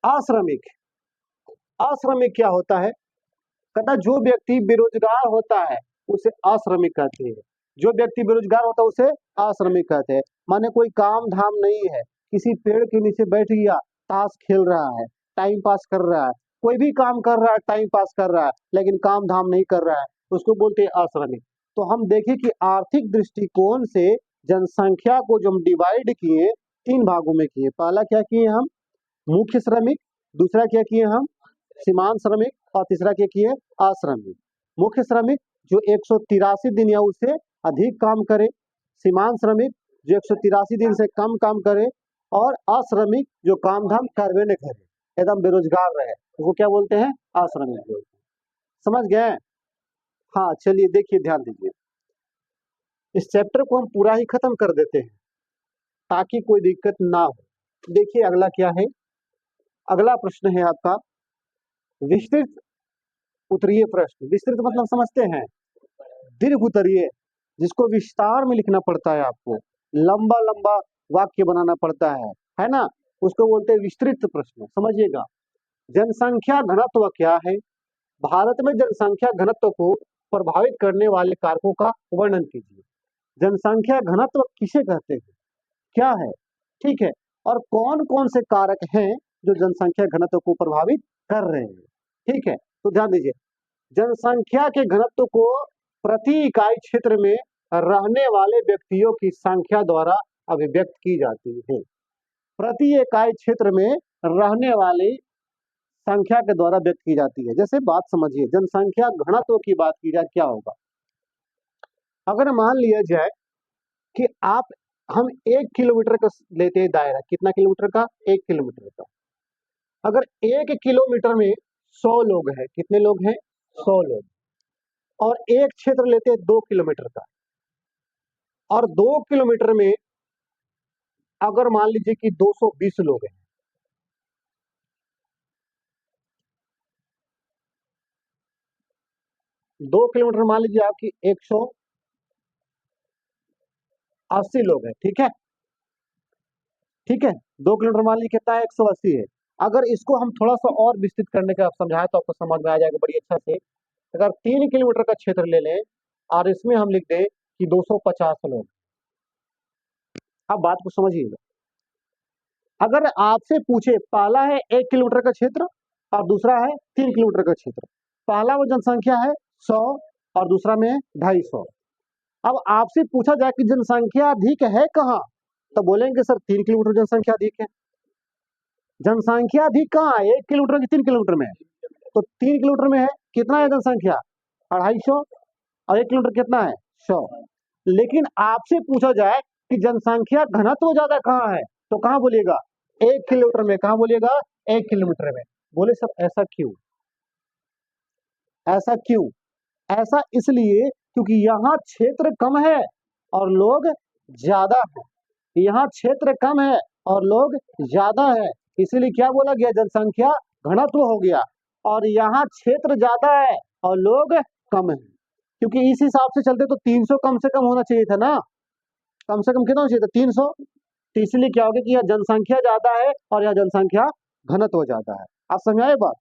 अश्रमिक। अश्रमिक क्या होता है? कहता जो व्यक्ति बेरोजगार होता है उसे अश्रमिक कहते हैं। जो व्यक्ति बेरोजगार होता है उसे अश्रमिक कहते हैं। माने कोई काम धाम नहीं है, किसी पेड़ के नीचे बैठ गया, ताश खेल रहा है, टाइम पास कर रहा है, कोई भी काम कर रहा है, टाइम पास कर रहा है, लेकिन काम धाम नहीं कर रहा है, उसको बोलते हैं अश्रमिक। तो हम देखें कि आर्थिक दृष्टिकोण से जनसंख्या को जो हम डिवाइड किए 3 भागों में किए। पहला क्या किए हम? मुख्य श्रमिक। दूसरा क्या किए हम? सीमांत श्रमिक। और तीसरा क्या किए? अश्रमिक। मुख्य श्रमिक जो 183 दिन या उससे अधिक काम करे, सीमांत श्रमिक जो 183 दिन से कम काम करे, और अश्रमिक जो काम धाम करवे न करे, एकदम बेरोजगार रहे, उसको क्या बोलते हैं? अश्रमिक बोलते हैं। समझ गए? हाँ, चलिए देखिए, ध्यान दीजिए, इस चैप्टर को हम पूरा ही खत्म कर देते हैं ताकि कोई दिक्कत ना हो। देखिए अगला क्या है, अगला प्रश्न है आपका विस्तृत उत्तरीय प्रश्न। विस्तृत मतलब समझते हैं, दीर्घ उत्तरीय, जिसको विस्तार में लिखना पड़ता है, आपको लंबा लंबा वाक्य बनाना पड़ता है ना, उसको बोलते हैं विस्तृत प्रश्न। समझिएगा, जनसंख्या घनत्व क्या है? भारत में जनसंख्या घनत्व को प्रभावित करने वाले कारकों का वर्णन कीजिए। जनसंख्या घनत्व किसे कहते हैं, क्या है, ठीक है, और कौन कौन से कारक हैं जो जनसंख्या घनत्व को प्रभावित कर रहे हैं, ठीक है। तो ध्यान दीजिए, जनसंख्या के घनत्व को प्रति इकाई क्षेत्र में रहने वाले व्यक्तियों की संख्या द्वारा अभिव्यक्त की जाती है। प्रति इकाई क्षेत्र में रहने वाली संख्या के द्वारा व्यक्त की जाती है। जैसे बात समझिए, जनसंख्या घनत्व की बात की जाए, क्या होगा? अगर मान लिया जाए कि हम 1 किलोमीटर का लेते हैं दायरा, कितना किलोमीटर का? 1 किलोमीटर का। अगर 1 किलोमीटर में 100 लोग हैं, कितने लोग हैं? 100 लोग। और एक क्षेत्र लेते हैं 2 किलोमीटर का, और 2 किलोमीटर में अगर मान लीजिए कि 220 लोग हैं, 2 किलोमीटर मान लीजिए आपकी 180 लोग हैं, ठीक है, ठीक है, 2 किलोमीटर मान लीजिए कितना है? 180 है। अगर इसको हम थोड़ा सा और विस्तृत करने का समझाए तो आपको समझ में आ जाएगा बड़ी अच्छा से। अगर 3 किलोमीटर का क्षेत्र ले लें और इसमें हम लिख दें कि 250 लोग, अब बात को समझिएगा। अगर आपसे पूछे, पहला है 1 किलोमीटर का क्षेत्र और दूसरा है 3 किलोमीटर का क्षेत्र, पहला वो जनसंख्या है 100 और दूसरा में है 250। अब आपसे पूछा जाए कि जनसंख्या अधिक है कहाँ, तो बोलेंगे सर 3 किलोमीटर जनसंख्या अधिक है। जनसंख्या अधिक कहाँ है? 1 किलोमीटर की 3 किलोमीटर में है। तो 3 किलोमीटर में है कितना है जनसंख्या? 250, और 1 किलोमीटर कितना है? 100। लेकिन आपसे पूछा जाए कि जनसंख्या घनत्व ज्यादा कहाँ है, तो कहाँ बोलिएगा? 1 किलोमीटर में। कहाँ बोलिएगा? 1 किलोमीटर में। बोले सर ऐसा क्यों? ऐसा क्यों? ऐसा इसलिए क्योंकि यहाँ क्षेत्र कम है और लोग ज्यादा है। यहाँ क्षेत्र कम है और लोग ज्यादा है, इसीलिए क्या बोला गया? जनसंख्या घनत्व हो गया। और यहाँ क्षेत्र ज्यादा है और लोग कम है, क्योंकि इस हिसाब से चलते तो 300 कम से कम होना चाहिए था ना। कम से कम कितना होना चाहिए था? 300। तो इसलिए क्या हो गया कि यहाँ जनसंख्या ज्यादा है और यहाँ जनसंख्या घनत्व ज्यादा है। आप समझाए बात?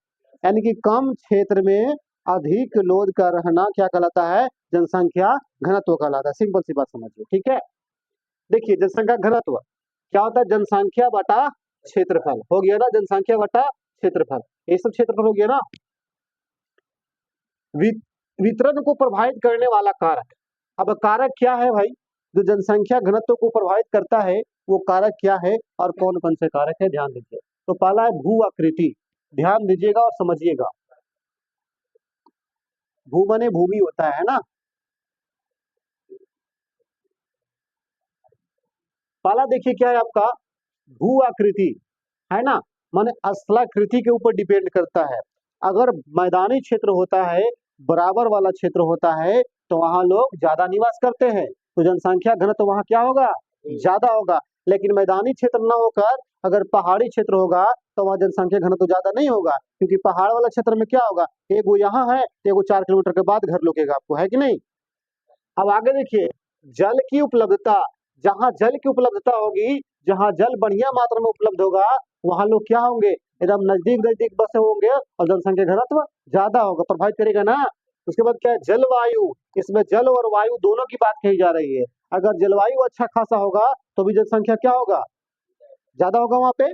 यानी कि कम क्षेत्र में अधिक लोग का रहना क्या कहलाता है? जनसंख्या घनत्व कहलाता है। सिंपल सी बात समझिए, ठीक है। देखिए, जनसंख्या घनत्व क्या होता है? जनसंख्या बटा क्षेत्रफल। हो गया ना, जनसंख्या बटा क्षेत्रफल, ये सब क्षेत्रफल हो गया ना। वितरण को प्रभावित करने वाला कारक, अब कारक क्या है भाई जो जनसंख्या घनत्व को प्रभावित करता है? वो कारक क्या है और कौन कौन से कारक है, ध्यान दीजिए। तो पहला है भू आकृति, ध्यान दीजिएगा और समझिएगा। भू माने भूमि होता है ना। पहला देखिए क्या है आपका? भू आकृति है ना, माने स्थलाकृति के ऊपर डिपेंड करता है। अगर मैदानी क्षेत्र होता है, बराबर वाला क्षेत्र होता है, तो वहां लोग ज्यादा निवास करते हैं, तो जनसंख्या घनत्व वहां क्या होगा? ज्यादा होगा। लेकिन मैदानी क्षेत्र न होकर अगर पहाड़ी क्षेत्र होगा तो वहां जनसंख्या घनत्व ज्यादा नहीं होगा, क्योंकि पहाड़ वाला क्षेत्र में क्या होगा? एक वो यहाँ है, एक वो 4 किलोमीटर के बाद घर लुकेगा आपको, है कि नहीं। अब आगे देखिए, जल की उपलब्धता, जहां जल की उपलब्धता होगी, जहां जल बढ़िया मात्रा में उपलब्ध होगा, वहां लोग क्या होंगे? एकदम नजदीक नजदीक बसे होंगे और जनसंख्या घनत्व ज्यादा होगा, प्रभावित करेगा ना। उसके बाद क्या है? जलवायु, इसमें जल और वायु दोनों की बात कही जा रही है। अगर जलवायु अच्छा खासा होगा तो भी जनसंख्या क्या होगा? ज्यादा होगा वहां पे।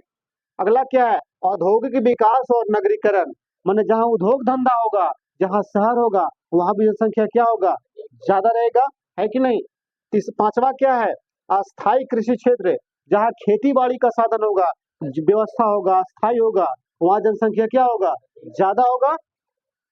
अगला क्या है? औद्योगिक विकास और नगरीकरण, माने जहां उद्योग धंधा होगा, जहां शहर होगा, वहां भी जनसंख्या क्या होगा? ज्यादा रहेगा, है कि नहीं। पांचवा क्या है? अस्थायी कृषि क्षेत्र, जहां खेती बाड़ी का साधन होगा, व्यवस्था होगा, स्थायी होगा, वहां जनसंख्या क्या होगा? ज्यादा होगा।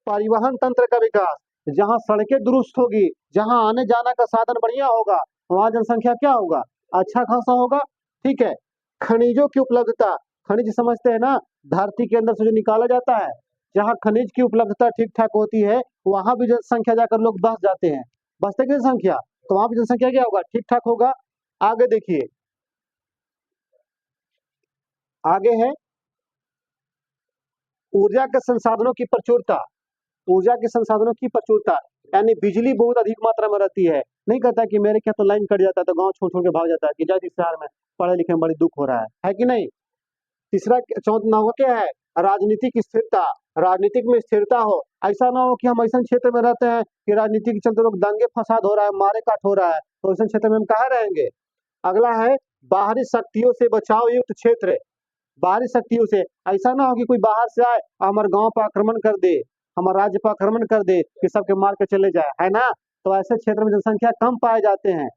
परिवहन तंत्र का विकास, जहां सड़कें दुरुस्त होगी, जहां आने जाने का साधन बढ़िया होगा, वहाँ जनसंख्या क्या होगा, अच्छा खासा होगा। ठीक है, खनिजों की उपलब्धता, खनिज समझते हैं ना, धरती के अंदर से जो निकाला जाता है, जहाँ खनिज की उपलब्धता ठीक ठाक होती है वहां भी जनसंख्या जाकर लोग बस जाते हैं, बसते की जनसंख्या, तो वहां भी जनसंख्या क्या होगा, ठीक ठाक होगा। आगे देखिए, आगे है ऊर्जा के संसाधनों की प्रचुरता, ऊर्जा के संसाधनों की प्रचुरता, यानी बिजली बहुत अधिक मात्रा में रहती है। नहीं कहता कि मेरे क्या तो लाइन कट जाता है तो गांव छोड़ छोड़ के भाग जाता है कि जाति शहर में पढ़े लिखे में बड़ी दुख हो रहा है कि नहीं। तीसरा चौथा नंबर क्या है, राजनीतिक स्थिरता, राजनीतिक में स्थिरता हो, ऐसा ना हो कि हम ऐसा क्षेत्र में रहते हैं कि राजनीति के चलते लोग दंगे फसाद हो रहा है, मारे काट हो रहा है, तो ऐसे क्षेत्र में हम कहाँ रहेंगे। अगला है बाहरी शक्तियों से बचाव युक्त क्षेत्र, बाहरी शक्तियों से, ऐसा ना हो कि कोई बाहर से आए हमारे गांव पर आक्रमण कर दे, हमारे राज्य पर आक्रमण कर दे कि सबके मार के चले जाए, है ना। तो ऐसे क्षेत्र में जनसंख्या कम पाए जाते हैं।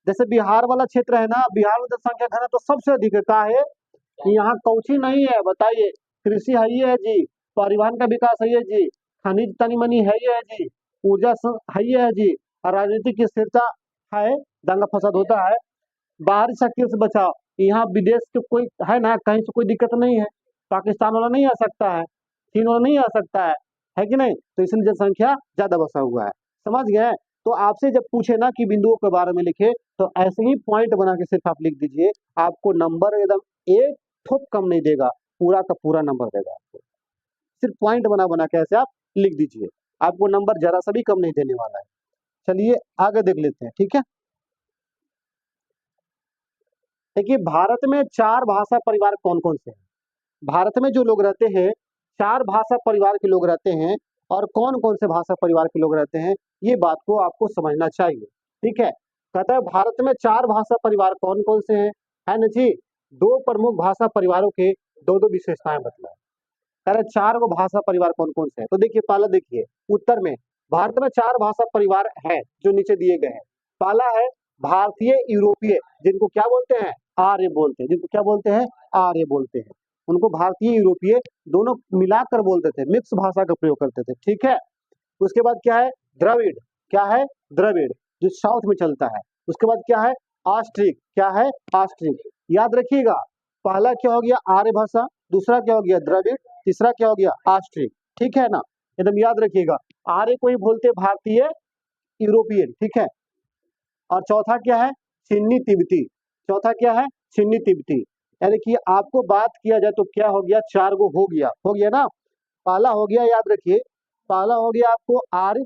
जैसे बिहार वाला क्षेत्र है ना, बिहार में जनसंख्या घनत्व तो सबसे अधिक है, का है कि यहाँ कौची नहीं है बताइए, कृषि है ही है जी, परिवहन का विकास है ही है जी, खनिज तनी मनी है ही है जी, है ही है जी, और राजनीतिक की स्थिरता है, दंगा फसाद होता है। बाहरी शक्तियों से बचाओ, यहाँ विदेश के कोई है ना, कहीं से कोई दिक्कत नहीं है, पाकिस्तान वाला नहीं आ सकता है, चीन वाला नहीं आ सकता है कि नहीं, तो इसलिए जनसंख्या ज्यादा बसा हुआ है। समझ गए। तो आपसे जब पूछे ना कि बिंदुओं के बारे में लिखे, तो ऐसे ही पॉइंट बना के सिर्फ आप लिख दीजिए, आपको नंबर एकदम एक ठोप कम नहीं देगा, पूरा का पूरा नंबर देगा आपको। सिर्फ पॉइंट बना बना के ऐसे आप लिख दीजिए, आपको नंबर जरा सा भी कम नहीं देने वाला है। चलिए आगे देख लेते हैं, ठीक है। देखिए भारत में चार भाषा परिवार कौन कौन से हैं, भारत में जो लोग रहते हैं चार भाषा परिवार के लोग रहते हैं, और कौन कौन से भाषा परिवार के लोग रहते हैं ये बात को आपको समझना चाहिए। ठीक है, कहता है भारत में चार भाषा परिवार कौन कौन से हैं, है ना जी। दो प्रमुख भाषा परिवारों के दो दो विशेषताएं बतलाए। कह रहे चार गो भाषा परिवार कौन कौन से हैं, तो देखिए पहला देखिए उत्तर में भारत में चार भाषा परिवार है जो नीचे दिए गए हैं। पहला है भारतीय यूरोपीय, जिनको क्या बोलते हैं, आर्य बोलते हैं, जिनको क्या बोलते हैं, आर्य बोलते हैं, उनको भारतीय यूरोपीय दोनों मिलाकर बोलते थे, मिक्स भाषा का प्रयोग करते थे। ठीक है, उसके बाद क्या है द्रविड़, क्या है द्रविड़, जो साउथ में चलता है। उसके बाद क्या है ऑस्ट्रिक, क्या है ऑस्ट्रिक। याद रखिएगा, पहला क्या हो गया आर्य भाषा, दूसरा क्या हो गया द्रविड़, तीसरा क्या हो गया ऑस्ट्रिक। ठीक है ना, एकदम याद रखिएगा। आर्य को ही बोलते भारतीय यूरोपियन, ठीक है। और चौथा क्या है चिन्नी तिब्बती, चौथा क्या है चिन्नी तिब्बती। यानी कि आपको बात किया जाए तो क्या हो गया, चार गो हो गया ना। पहला हो गया याद रखिए, पहला हो गया आपको आर्य,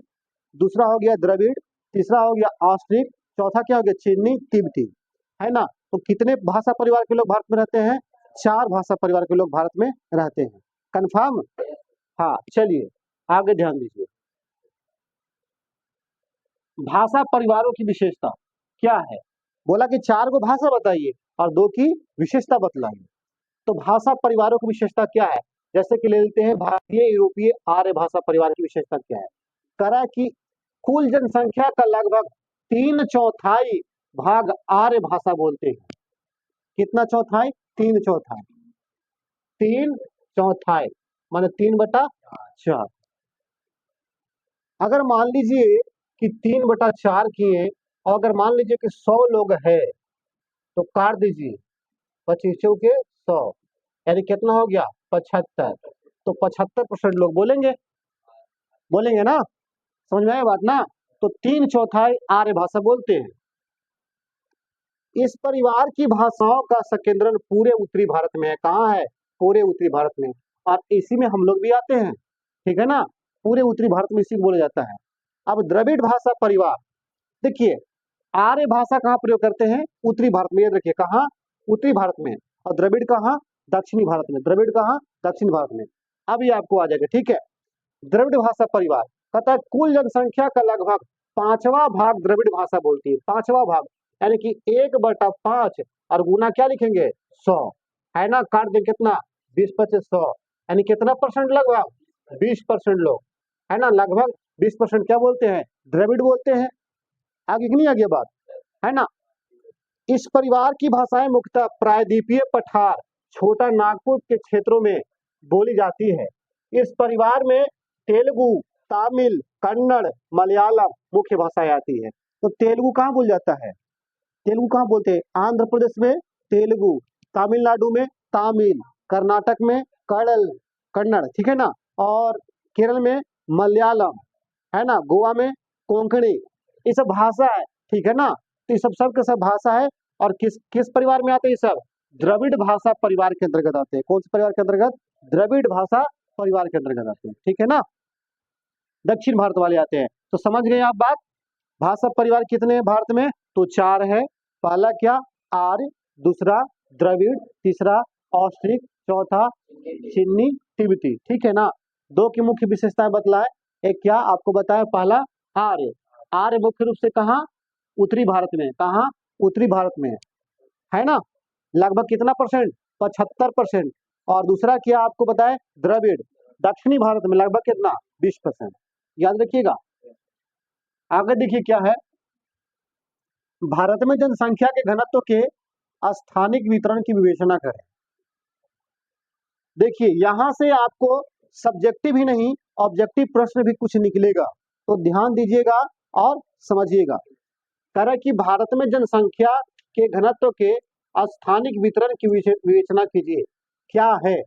दूसरा हो गया द्रविड़, तीसरा हो गया ऑस्ट्रिक, चौथा क्या हो गया चिन्नी तिब्बती, है ना। तो कितने भाषा परिवार के लोग भारत में रहते हैं, चार भाषा परिवार के लोग भारत में रहते हैं। कंफर्म, हाँ चलिए आगे ध्यान दीजिए। भाषा परिवारों की विशेषता क्या है, बोला कि चार को भाषा बताइए और दो की विशेषता बतलाइए। तो भाषा परिवारों की विशेषता क्या है, जैसे कि ले लेते हैं भारतीय यूरोपीय आर्य भाषा परिवार की विशेषता क्या है। करा कि कुल जनसंख्या का लगभग 3/4 भाग आर्य भाषा बोलते हैं। कितना चौथाई, 3/4, 3/4 माने 3/4। अगर मान लीजिए कि 3/4 किए, और अगर मान लीजिए कि 100 लोग है तो काट दीजिए, 25 चौके 100, यानी कितना हो गया 75। तो 75% लोग बोलेंगे, बोलेंगे ना, समझ में आया बात ना। तो 3/4 आर्य भाषा बोलते हैं। इस परिवार की भाषाओं का संकेंद्रण पूरे उत्तरी भारत में है, कहाँ है, पूरे उत्तरी भारत में, और इसी में हम लोग भी आते हैं। ठीक है ना, पूरे उत्तरी भारत में इसी को बोला जाता है। अब द्रविड़ भाषा परिवार, देखिए आर्य भाषा कहाँ प्रयोग करते हैं, उत्तरी भारत में, याद रखिए कहाँ, उत्तरी भारत में, और द्रविड़ कहाँ, दक्षिणी भारत में, द्रविड़ कहाँ, दक्षिण भारत में। अब ये आपको आ जाएगा, ठीक है। द्रविड़ भाषा परिवार कहता है कुल जनसंख्या का लगभग 5वां भाग द्रविड़ भाषा बोलती है, 5वां भाग, यानी कि 1/5, और गुना क्या लिखेंगे 100, है ना, काट दे कितना 20/25 100, यानी कितना परसेंट, लगभग 20% लोग, है ना, लगभग 20% क्या बोलते हैं, द्रविड़ बोलते हैं। आगे की नहीं आगे बात, है ना। इस परिवार की भाषाएं मुख्यतः प्रायद्वीपीय पठार, छोटा नागपुर के क्षेत्रों में बोली जाती है। इस परिवार में तेलुगु, तमिल, कन्नड़, मलयालम मुख्य भाषाएं आती है। तो तेलुगु कहाँ बोल जाता है, तेलुगु कहाँ बोलते हैं? आंध्र प्रदेश में तेलुगु, तमिलनाडु में तामिल, कर्नाटक में कन्नड़, ठीक है ना, और केरल में मलयालम, है ना, गोवा में कोंकणी। ये सब भाषा है, ठीक है ना। तो ये सब सब के सब भाषा है। और किस किस परिवार में आते हैं ये सब? द्रविड़ भाषा परिवार के अंतर्गत आते हैं। कौन से परिवार के अंतर्गत? द्रविड़ भाषा परिवार के अंतर्गत आते हैं, ठीक है ना। दक्षिण भारत वाले आते हैं। तो समझ गए आप बात? भाषा परिवार कितने हैं भारत में? तो 4 है। पहला क्या? आर्य, दूसरा द्रविड़, तीसरा ऑस्ट्रिक, चौथा चिन्नी, तिब्बती, ठीक है ना। 2 की मुख्य विशेषताएं बतलाए। एक क्या आपको बताया? पहला आर्य। आर्य मुख्य रूप से कहाँ? उत्तरी भारत में। कहाँ? उत्तरी भारत में, है ना। लगभग कितना परसेंट? 75%। और दूसरा क्या आपको बताया? द्रविड़, दक्षिणी भारत में लगभग कितना? 20%। याद रखिएगा। आगे देखिए क्या है, भारत में जनसंख्या के घनत्व के स्थानिक वितरण की विवेचना करें। देखिए यहां से आपको सब्जेक्टिव ही नहीं ऑब्जेक्टिव प्रश्न भी कुछ निकलेगा, तो ध्यान दीजिएगा और समझिएगा। कह रहा है कि भारत में जनसंख्या के घनत्व के स्थानिक वितरण की विवेचना कीजिए। क्या है?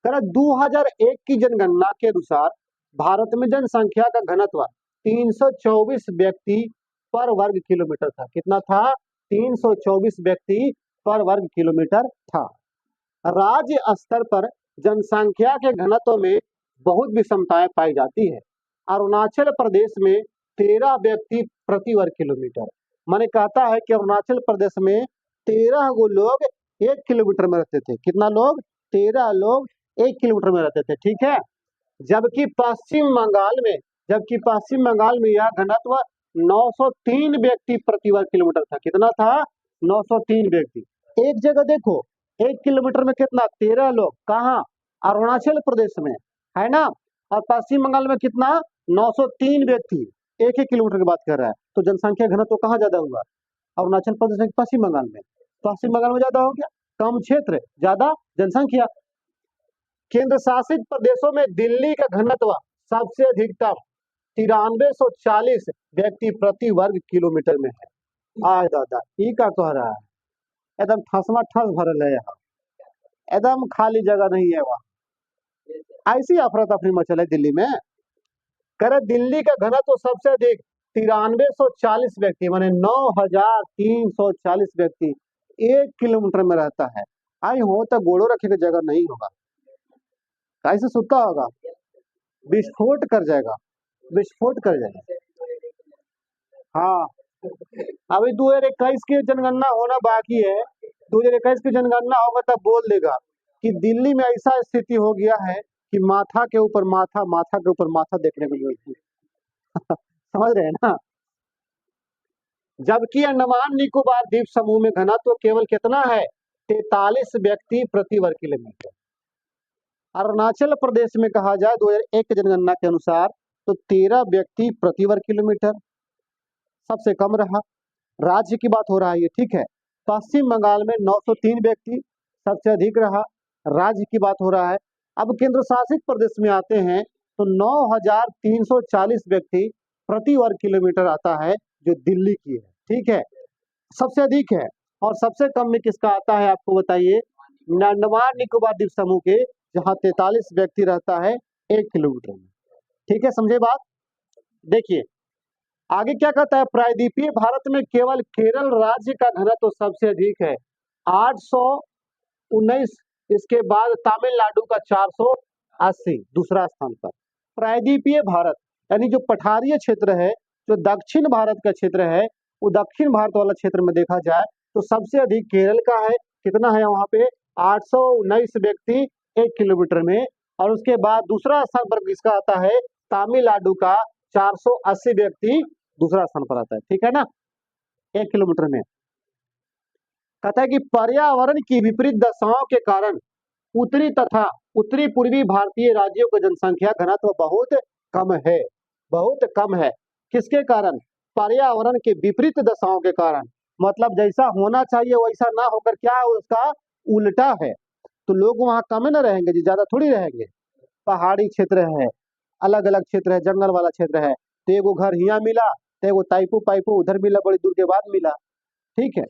कह रहा 2001 की जनगणना के अनुसार भारत में जनसंख्या का घनत्व 324 व्यक्ति पर वर्ग किलोमीटर था। कितना था? 324 व्यक्ति पर वर्ग किलोमीटर था। राज्य स्तर पर जनसंख्या के घनत्व में बहुत विषमताएं पाई जाती है। अरुणाचल प्रदेश में 13 व्यक्ति प्रति वर्ग किलोमीटर। माने कहता है कि अरुणाचल प्रदेश में 13 गो लोग 1 किलोमीटर में रहते थे। कितना लोग? 13 लोग 1 किलोमीटर में रहते थे, ठीक है। जबकि पश्चिम बंगाल में यह घनत्व 903 व्यक्ति प्रति वर्ग किलोमीटर था। कितना था? 903 व्यक्ति। एक जगह देखो 1 किलोमीटर में कितना? 13 लोग। कहाँ? अरुणाचल प्रदेश में, है ना। और पश्चिम बंगाल में कितना? 903 व्यक्ति 1 किलोमीटर की बात कर रहा है। तो जनसंख्या घनत्व कहाँ ज्यादा हुआ? अरुणाचल प्रदेश में, पश्चिम बंगाल में? पश्चिम बंगाल में ज्यादा हो गया। कम क्षेत्र, ज्यादा जनसंख्या। केंद्र शासित प्रदेशों में दिल्ली का घनत्व सबसे अधिकतम 9340 व्यक्ति प्रति वर्ग किलोमीटर में है। आय दादा, ई का कह रहा है? एकदम ठसमा ठस भरल है यहाँ, एकदम खाली जगह नहीं है वहाँ। ऐसी अफरा तफरी मचल है दिल्ली में। करे दिल्ली का घनत्व सबसे अधिक 9340 व्यक्ति, माने 9340 व्यक्ति 1 किलोमीटर में रहता है। आई हो तो गोड़ो रखे की जगह नहीं होगा, कैसे सुता होगा? विस्फोट कर जाएगा, विस्फोट कर जाएगा। हाँ, अभी 2021 की जनगणना होना बाकी है। 2021 की जनगणना होगा तब बोल देगा कि दिल्ली में ऐसा स्थिति हो गया है कि माथा के ऊपर माथा, माथा के ऊपर माथा देखने को मिलती है। समझ रहे हैं ना। जबकि अंडमान निकोबार द्वीप समूह में घनत्व केवल कितना है? 43 व्यक्ति प्रति वर्ग किलोमीटर। अरुणाचल प्रदेश में कहा जाए 2001 जनगणना के अनुसार तो 13 व्यक्ति प्रति वर्ग किलोमीटर सबसे कम रहा। राज्य की बात हो रहा है ये, ठीक है। पश्चिम बंगाल में 903 व्यक्ति सबसे अधिक रहा। राज्य की बात हो रहा है। अब केंद्र शासित प्रदेश में आते हैं तो 9340 व्यक्ति प्रति वर्ग किलोमीटर आता है, जो दिल्ली की है, ठीक है, सबसे अधिक है। और सबसे कम में किसका आता है आपको बताइए? अंडमान निकोबार द्वीप समूह के, जहां 43 व्यक्ति रहता है 1 किलोमीटर में, ठीक है। समझे बात? देखिए आगे क्या कहता है, प्रायद्वीपीय भारत में केवल केरल राज्य का घनत्व सबसे अधिक है 819। इसके बाद तमिलनाडु का 480 दूसरा स्थान पर। प्रायद्वीपीय भारत यानी जो पठारीय क्षेत्र है, जो दक्षिण भारत का क्षेत्र है, वो दक्षिण भारत वाला क्षेत्र में देखा जाए तो सबसे अधिक केरल का है। कितना है वहां पे? 819 व्यक्ति 1 किलोमीटर में। और उसके बाद दूसरा स्थान पर किसका आता है? तमिलनाडु का 480 व्यक्ति दूसरा स्थान पर आता है, ठीक है ना, 1 किलोमीटर में। कहता है कि पर्यावरण की विपरीत दशाओं के कारण उत्तरी तथा उत्तरी पूर्वी भारतीय राज्यों की जनसंख्या घनत्व बहुत कम है, बहुत कम है। किसके कारण? पर्यावरण के विपरीत दशाओं के कारण। मतलब जैसा होना चाहिए वैसा ना होकर क्या उसका उल्टा है। तो लोग वहां कम न रहेंगे जी, ज्यादा थोड़ी रहेंगे। पहाड़ी क्षेत्र है, अलग अलग क्षेत्र है, जंगल वाला क्षेत्र है, तो एगो घर हियाँ मिला तो एगो ताइपो पाइपो उधर मिला, बड़ी दूर के बाद मिला, ठीक है,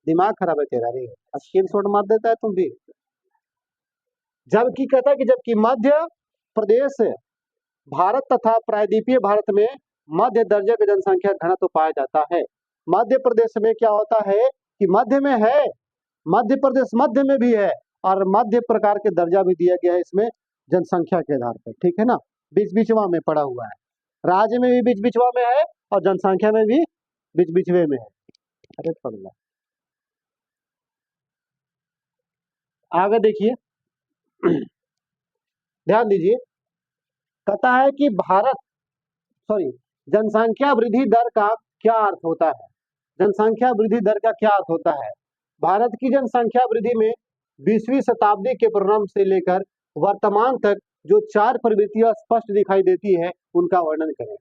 दिमाग खराब है तेरा रे, स्क्रीनशॉट मार देता है तुम भी। जबकि कहता है कि जबकि मध्य प्रदेश भारत तथा प्रायद्वीपीय भारत में मध्य दर्जे का जनसंख्या घनत्व पाया जाता है। मध्य प्रदेश में क्या होता है कि मध्य में है, मध्य प्रदेश मध्य में भी है और मध्य प्रकार के दर्जा भी दिया गया है इसमें जनसंख्या के आधार पर, ठीक है ना, बीच बीचवा में पड़ा हुआ है, राज्य में भी बीच बीचवा में है और जनसंख्या में भी बीच बीचवे में है। अरे पगला, आगे देखिए, ध्यान दीजिए, कहता है कि भारत सॉरी जनसंख्या वृद्धि दर का क्या अर्थ होता है, जनसंख्या वृद्धि दर का क्या अर्थ होता है। भारत की जनसंख्या वृद्धि में 20वीं शताब्दी के प्रारंभ से लेकर वर्तमान तक जो 4 प्रवृत्तियां स्पष्ट दिखाई देती है उनका वर्णन करें।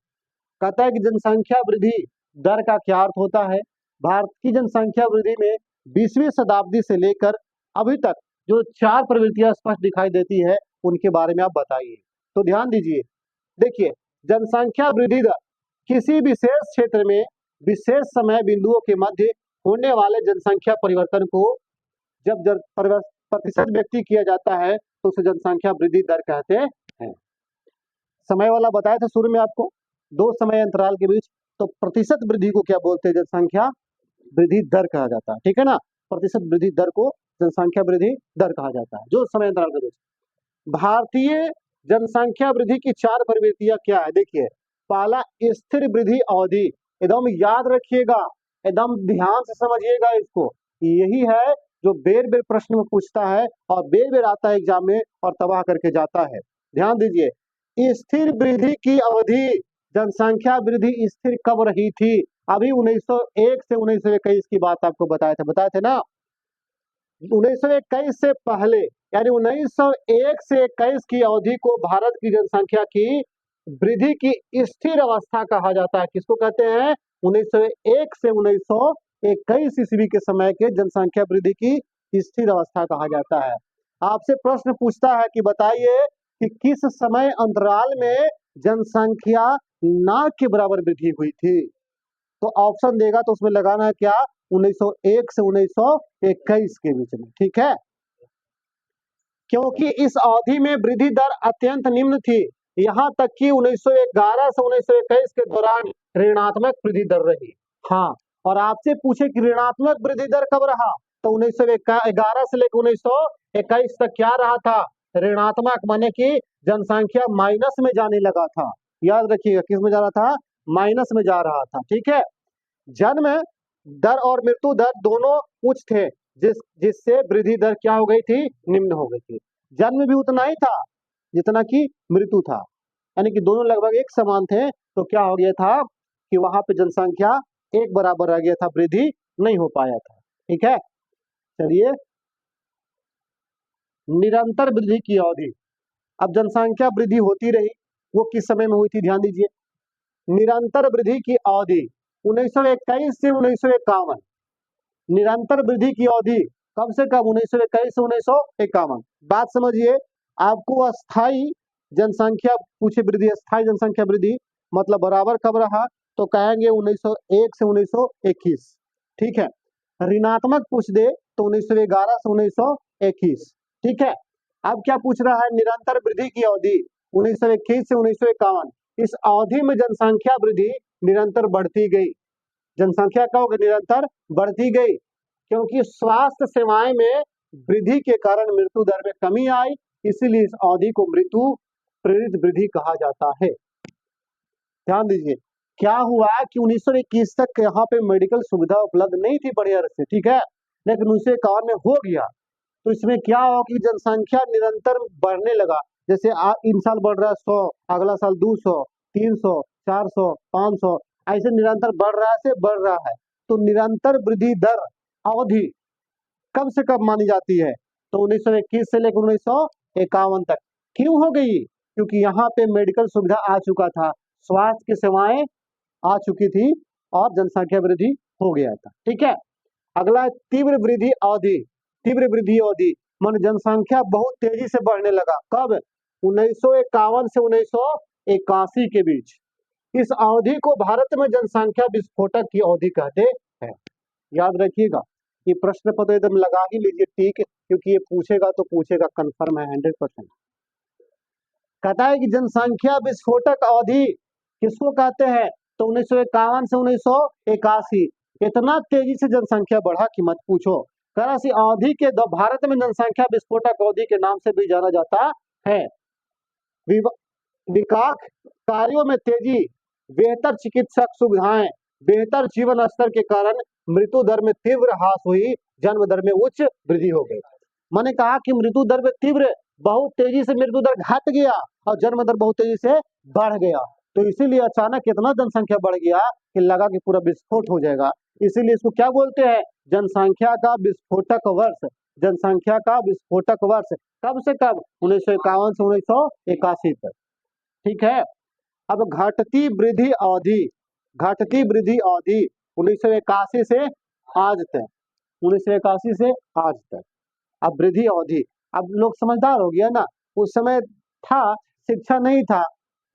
कहता है कि जनसंख्या वृद्धि दर का क्या अर्थ होता है। भारत की जनसंख्या वृद्धि में 20वीं शताब्दी से लेकर अभी तक जो 4 प्रवृत्तियां स्पष्ट दिखाई देती है उनके बारे में आप बताइए। तो ध्यान दीजिए, देखिए, जनसंख्या वृद्धि दर किसी विशेष क्षेत्र में विशेष समय बिंदुओं के मध्य होने वाले जनसंख्या परिवर्तन को जब प्रतिशत व्यक्त किया जाता है तो उसे जनसंख्या वृद्धि दर कहते हैं। समय वाला बताया था शुरू में आपको, 2 समय अंतराल के बीच, तो प्रतिशत वृद्धि को क्या बोलते हैं, जनसंख्या वृद्धि दर कहा जाता है, ठीक है ना, प्रतिशत वृद्धि दर को जनसंख्या वृद्धि दर कहा जाता है, जो समय अंतराल के बीच। भारतीय जनसंख्या वृद्धि की 4 प्रवृत्तियां क्या है, देखिए, पहला स्थिर वृद्धि अवधि, एकदम याद रखिएगा, एकदम ध्यान से समझिएगा इसको, यही है जो बेर बेर प्रश्न में पूछता है और बेर बेर आता है एग्जाम में और तबाह करके जाता है। ध्यान दीजिए, स्थिर वृद्धि की अवधि, जनसंख्या वृद्धि स्थिर कब रही थी, अभी 1901 से 1921 की बात आपको बताए थे ना, 1921 से पहले यानी 1901 से 21 की अवधि को भारत की जनसंख्या की वृद्धि की स्थिर अवस्था कहा जाता है। किसको कहते हैं, 1901 से 1921 ईस्वी के समय के जनसंख्या वृद्धि की स्थिर अवस्था कहा जाता है। आपसे प्रश्न पूछता है कि बताइए कि किस समय अंतराल में जनसंख्या ना के बराबर वृद्धि हुई थी, तो ऑप्शन देगा तो उसमें लगाना है क्या, 1901 से 1921 के बीच में, ठीक है, क्योंकि इस अवधि में वृद्धि दर अत्यंत निम्न थी, यहाँ तक कि 1911 से 1921 के दौरान ऋणात्मक वृद्धि दर रही। हाँ, और आपसे पूछे कि ऋणात्मक वृद्धि दर कब रहा, तो 1911 से लेकर 1921 तक क्या रहा था, ऋणात्मक, माने कि जनसंख्या माइनस में जाने लगा था। याद रखिएगा, किस में जा रहा था, माइनस में जा रहा था, ठीक है। जन्म दर और मृत्यु दर दोनों उच्च थे, जिससे वृद्धि दर क्या हो गई थी, निम्न हो गई थी। जन्म भी उतना ही था जितना कि मृत्यु था, यानी कि दोनों लगभग एक समान थे, तो क्या हो गया था कि वहां पे जनसंख्या एक बराबर रह गया था, वृद्धि नहीं हो पाया था, ठीक है। चलिए, निरंतर वृद्धि की अवधि, अब जनसंख्या वृद्धि होती रही, वो किस समय में हुई थी, ध्यान दीजिए, निरंतर वृद्धि की अवधि 1921 से 1951, निरंतर वृद्धि की अवधि कम से कम 1921 से 1951। बात समझिए, आपको अस्थाई जनसंख्या पूछे वृद्धि, अस्थाई जनसंख्या वृद्धि मतलब बराबर कब रहा, तो कहेंगे 1901 से 1921, ठीक है। ऋणात्मक पूछ दे तो 1911 से 1921, ठीक है। अब क्या पूछ रहा है, निरंतर वृद्धि की अवधि 1921 से 1951, इस अवधि में जनसंख्या वृद्धि निरंतर बढ़ती गई, जनसंख्या का निरंतर बढ़ती गई, क्योंकि स्वास्थ्य सेवाएं में वृद्धि के कारण मृत्यु दर में कमी आई, इसीलिए इस अवधि को मृत्यु प्रेरित वृद्धि कहा जाता है। ध्यान दीजिए, क्या हुआ कि 1921 तक यहाँ पे मेडिकल सुविधा उपलब्ध नहीं थी बढ़िया से, ठीक है, लेकिन 1951 में हो गया, तो इसमें क्या हो कि जनसंख्या निरंतर बढ़ने लगा, जैसे इन साल बढ़ रहा है 100, अगला साल 200, 300, 400, 500, ऐसे निरंतर बढ़ रहा है से बढ़ रहा है। तो निरंतर वृद्धि दर अवधि कब से कब मानी जाती है, तो 1921 से लेकर 1951 तक। क्यों हो गई, क्योंकि यहाँ पे मेडिकल सुविधा आ चुका था, स्वास्थ्य की सेवाएं आ चुकी थी और जनसंख्या वृद्धि हो गया था, ठीक है। अगला है तीव्र वृद्धि अवधि, तीव्र वृद्धि अवधि मान जनसंख्या बहुत तेजी से बढ़ने लगा, कब, 1951 से 1981 के बीच, इस अवधि को भारत में जनसंख्या विस्फोटक की अवधि कहते हैं। याद रखिएगा, ये प्रश्न पत्र एकदम लगा ही लीजिए टिक, क्योंकि ये पूछेगा तो पूछेगा, कंफर्म है 100%। कहता है कि जनसंख्या विस्फोटक अवधि किसको कहते हैं, तो 1951 से 1981 इतना तेजी से जनसंख्या बढ़ा कि मत पूछो। इसी अवधि के भारत में जनसंख्या विस्फोटक अवधि के नाम से भी जाना जाता है। विकास कार्यों में तेजी, बेहतर चिकित्सक सुविधाएं, बेहतर जीवन स्तर के कारण मृत्यु दर में तीव्र ह्रास हुई, जन्म दर में उच्च वृद्धि हो गई। मैंने कहा कि मृत्यु दर में तीव्र, बहुत तेजी से मृत्यु दर घट गया और जन्म दर बहुत तेजी से बढ़ गया। तो इसीलिए अचानक इतना जनसंख्या बढ़ गया कि लगा कि पूरा विस्फोट हो जाएगा। इसीलिए इसको क्या बोलते हैं, जनसंख्या का विस्फोटक वर्ष। जनसंख्या का विस्फोटक वर्ष कब से कब, 1951 से 1981 तक। ठीक है। अब घटती वृद्धि अवधि, घटती वृद्धि अवधि 1981 से आज तक, 1981 से आज तक। अब वृद्धि अवधि, अब लोग समझदार हो गया ना, उस समय था शिक्षा नहीं था,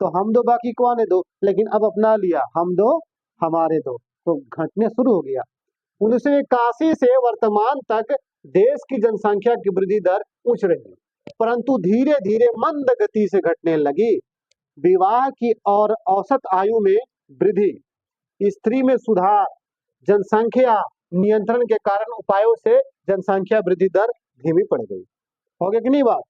तो हम दो बाकी को आने दो, लेकिन अब अपना लिया, हम दो हमारे दो, तो घटने शुरू हो गया। 1981 से वर्तमान तक देश की जनसंख्या की वृद्धि दर उच्च रही, परंतु धीरे धीरे मंद गति से घटने लगी। विवाह की और औसत आयु में वृद्धि, स्त्री में सुधार, जनसंख्या नियंत्रण के कारण उपायों से जनसंख्या वृद्धि दर धीमी पड़ गई। हो गया कि नहीं बात,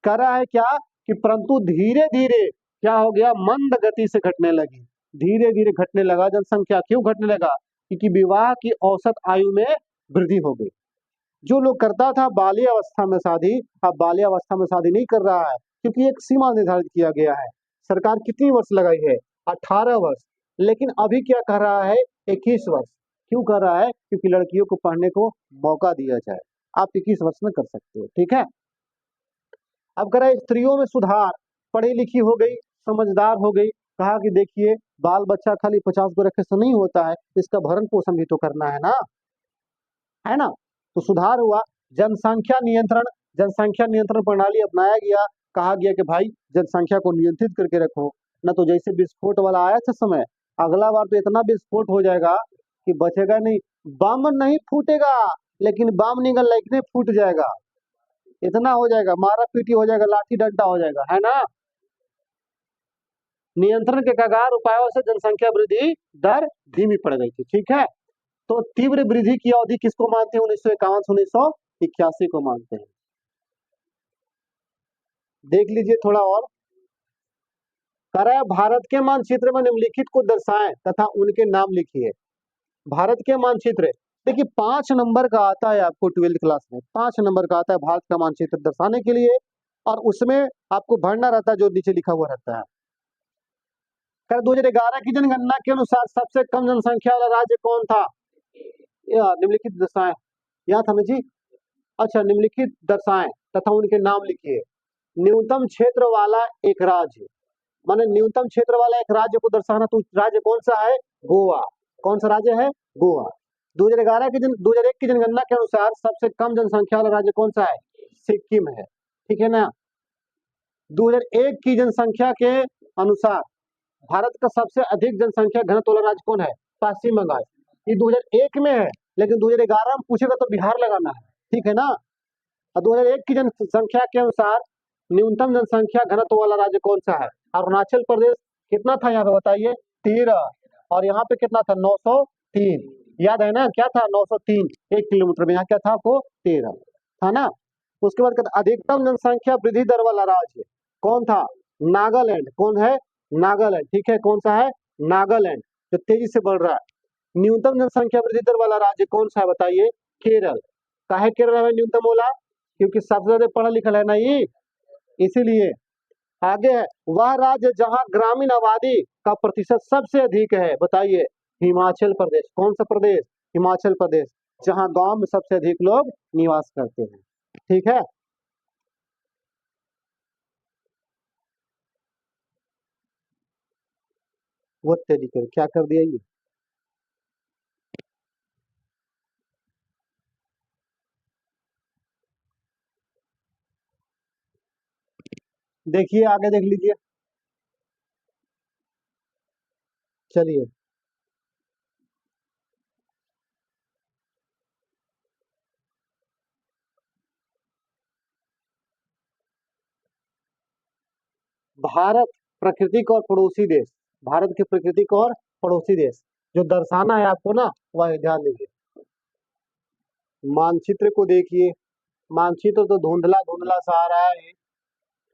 कह रहा है क्या कि परंतु धीरे धीरे क्या हो गया, मंद गति से घटने लगी, धीरे धीरे घटने लगा जनसंख्या। क्यों घटने लगा, क्योंकि विवाह की औसत आयु में वृद्धि हो गई। जो लोग करता था बाल्य अवस्था में शादी, अब बाल्य अवस्था में शादी नहीं कर रहा है, क्योंकि एक सीमा निर्धारित किया गया है। सरकार कितनी वर्ष लगाई है, 18 वर्ष, लेकिन अभी क्या कर रहा है, 21 वर्ष। क्यों कर रहा है, क्योंकि लड़कियों को पढ़ने को मौका दिया जाए। आप 21 वर्ष में कर सकते हो, ठीक है। अब कह रहा है स्त्रियों में सुधार, पढ़ी लिखी हो गई, समझदार हो गई। कहा कि देखिए, बाल बच्चा खाली 50 को रखे से नहीं होता है, इसका भरण पोषण भी तो करना है ना। तो सुधार हुआ। जनसंख्या नियंत्रण, जनसंख्या नियंत्रण प्रणाली अपनाया गया। कहा गया कि भाई जनसंख्या को नियंत्रित करके रखो, न तो जैसे विस्फोट वाला आया था समय, अगला बार तो इतना विस्फोट हो जाएगा कि बचेगा नहीं। बम नहीं फूटेगा, लेकिन बम निकल इतने फूट जाएगा, इतना हो जाएगा, मारा पीटी हो जाएगा, लाठी डंडा हो जाएगा, है ना। नियंत्रण के कगार उपायों से जनसंख्या वृद्धि दर धीमी पड़ गई थी, ठीक है। तो तीव्र वृद्धि की अवधि किसको मानते हैं, 1951 से 1981 को मानते हैं। देख लीजिए थोड़ा और, कह रहा है भारत के मानचित्र में निम्नलिखित को दर्शाएं तथा उनके नाम लिखिए। भारत के मानचित्र, देखिए 5 नंबर का आता है आपको 12th क्लास में, 5 नंबर का आता है भारत का मानचित्र दर्शाने के लिए, और उसमें आपको भरना रहता है जो नीचे लिखा हुआ रहता है। 2011 की जनगणना के अनुसार सबसे कम जनसंख्या वाला राज्य कौन था, निम्नलिखित दर्शाएं। यहाँ था जी, अच्छा, निम्नलिखित दर्शाएं तथा उनके नाम लिखिए। न्यूनतम क्षेत्र वाला एक राज्य, माने न्यूनतम क्षेत्र वाला एक राज्य को दर्शाना, तो राज्य कौन सा है, गोवा। कौन सा राज्य है, गोवा। 2001 की जनगणना के अनुसार सबसे कम जनसंख्या वाला राज्य कौन सा है, सिक्किम है, ठीक है ना। 2001 की जनसंख्या के अनुसार भारत का सबसे अधिक जनसंख्या घनत्व वाला राज्य कौन है, पश्चिम बंगाल। ये 2001 में है, लेकिन 2011 में पूछेगा तो बिहार लगाना है, ठीक है ना। और 2001 की जनसंख्या के अनुसार न्यूनतम जनसंख्या घनत्व वाला राज्य कौन सा है, अरुणाचल प्रदेश। कितना था यहाँ पे बताइए, 13, और यहाँ पे कितना था, 903। याद है ना, क्या था, 903 1 किलोमीटर में, यहाँ क्या था आपको, 13 था ना। उसके बाद कहता अधिकतम जनसंख्या वृद्धि दर वाला राज्य कौन था, नागालैंड। कौन है, नागालैंड, ठीक है। कौन सा है, नागालैंड, जो तेजी से बढ़ रहा है। न्यूनतम जनसंख्या वृद्धि दर वाला राज्य कौन सा है बताइए, केरल। काहे केरल में न्यूनतम बोला, क्योंकि सबसे ज्यादा पढ़ा लिखा है ना ये, इसीलिए। आगे है, वह राज्य जहां ग्रामीण आबादी का प्रतिशत सबसे अधिक है, बताइए, हिमाचल प्रदेश। कौन सा प्रदेश, हिमाचल प्रदेश, जहां गांव में सबसे अधिक लोग निवास करते हैं, ठीक है। वो तेरी कर क्या कर दिया ये, देखिए आगे देख लीजिए। चलिए, भारत प्राकृतिक और पड़ोसी देश, भारत के प्राकृतिक और पड़ोसी देश जो दर्शाना है आपको ना, वह ध्यान दीजिए। मानचित्र को देखिए, मानचित्र तो धुंधला धुंधला सा आ रहा है,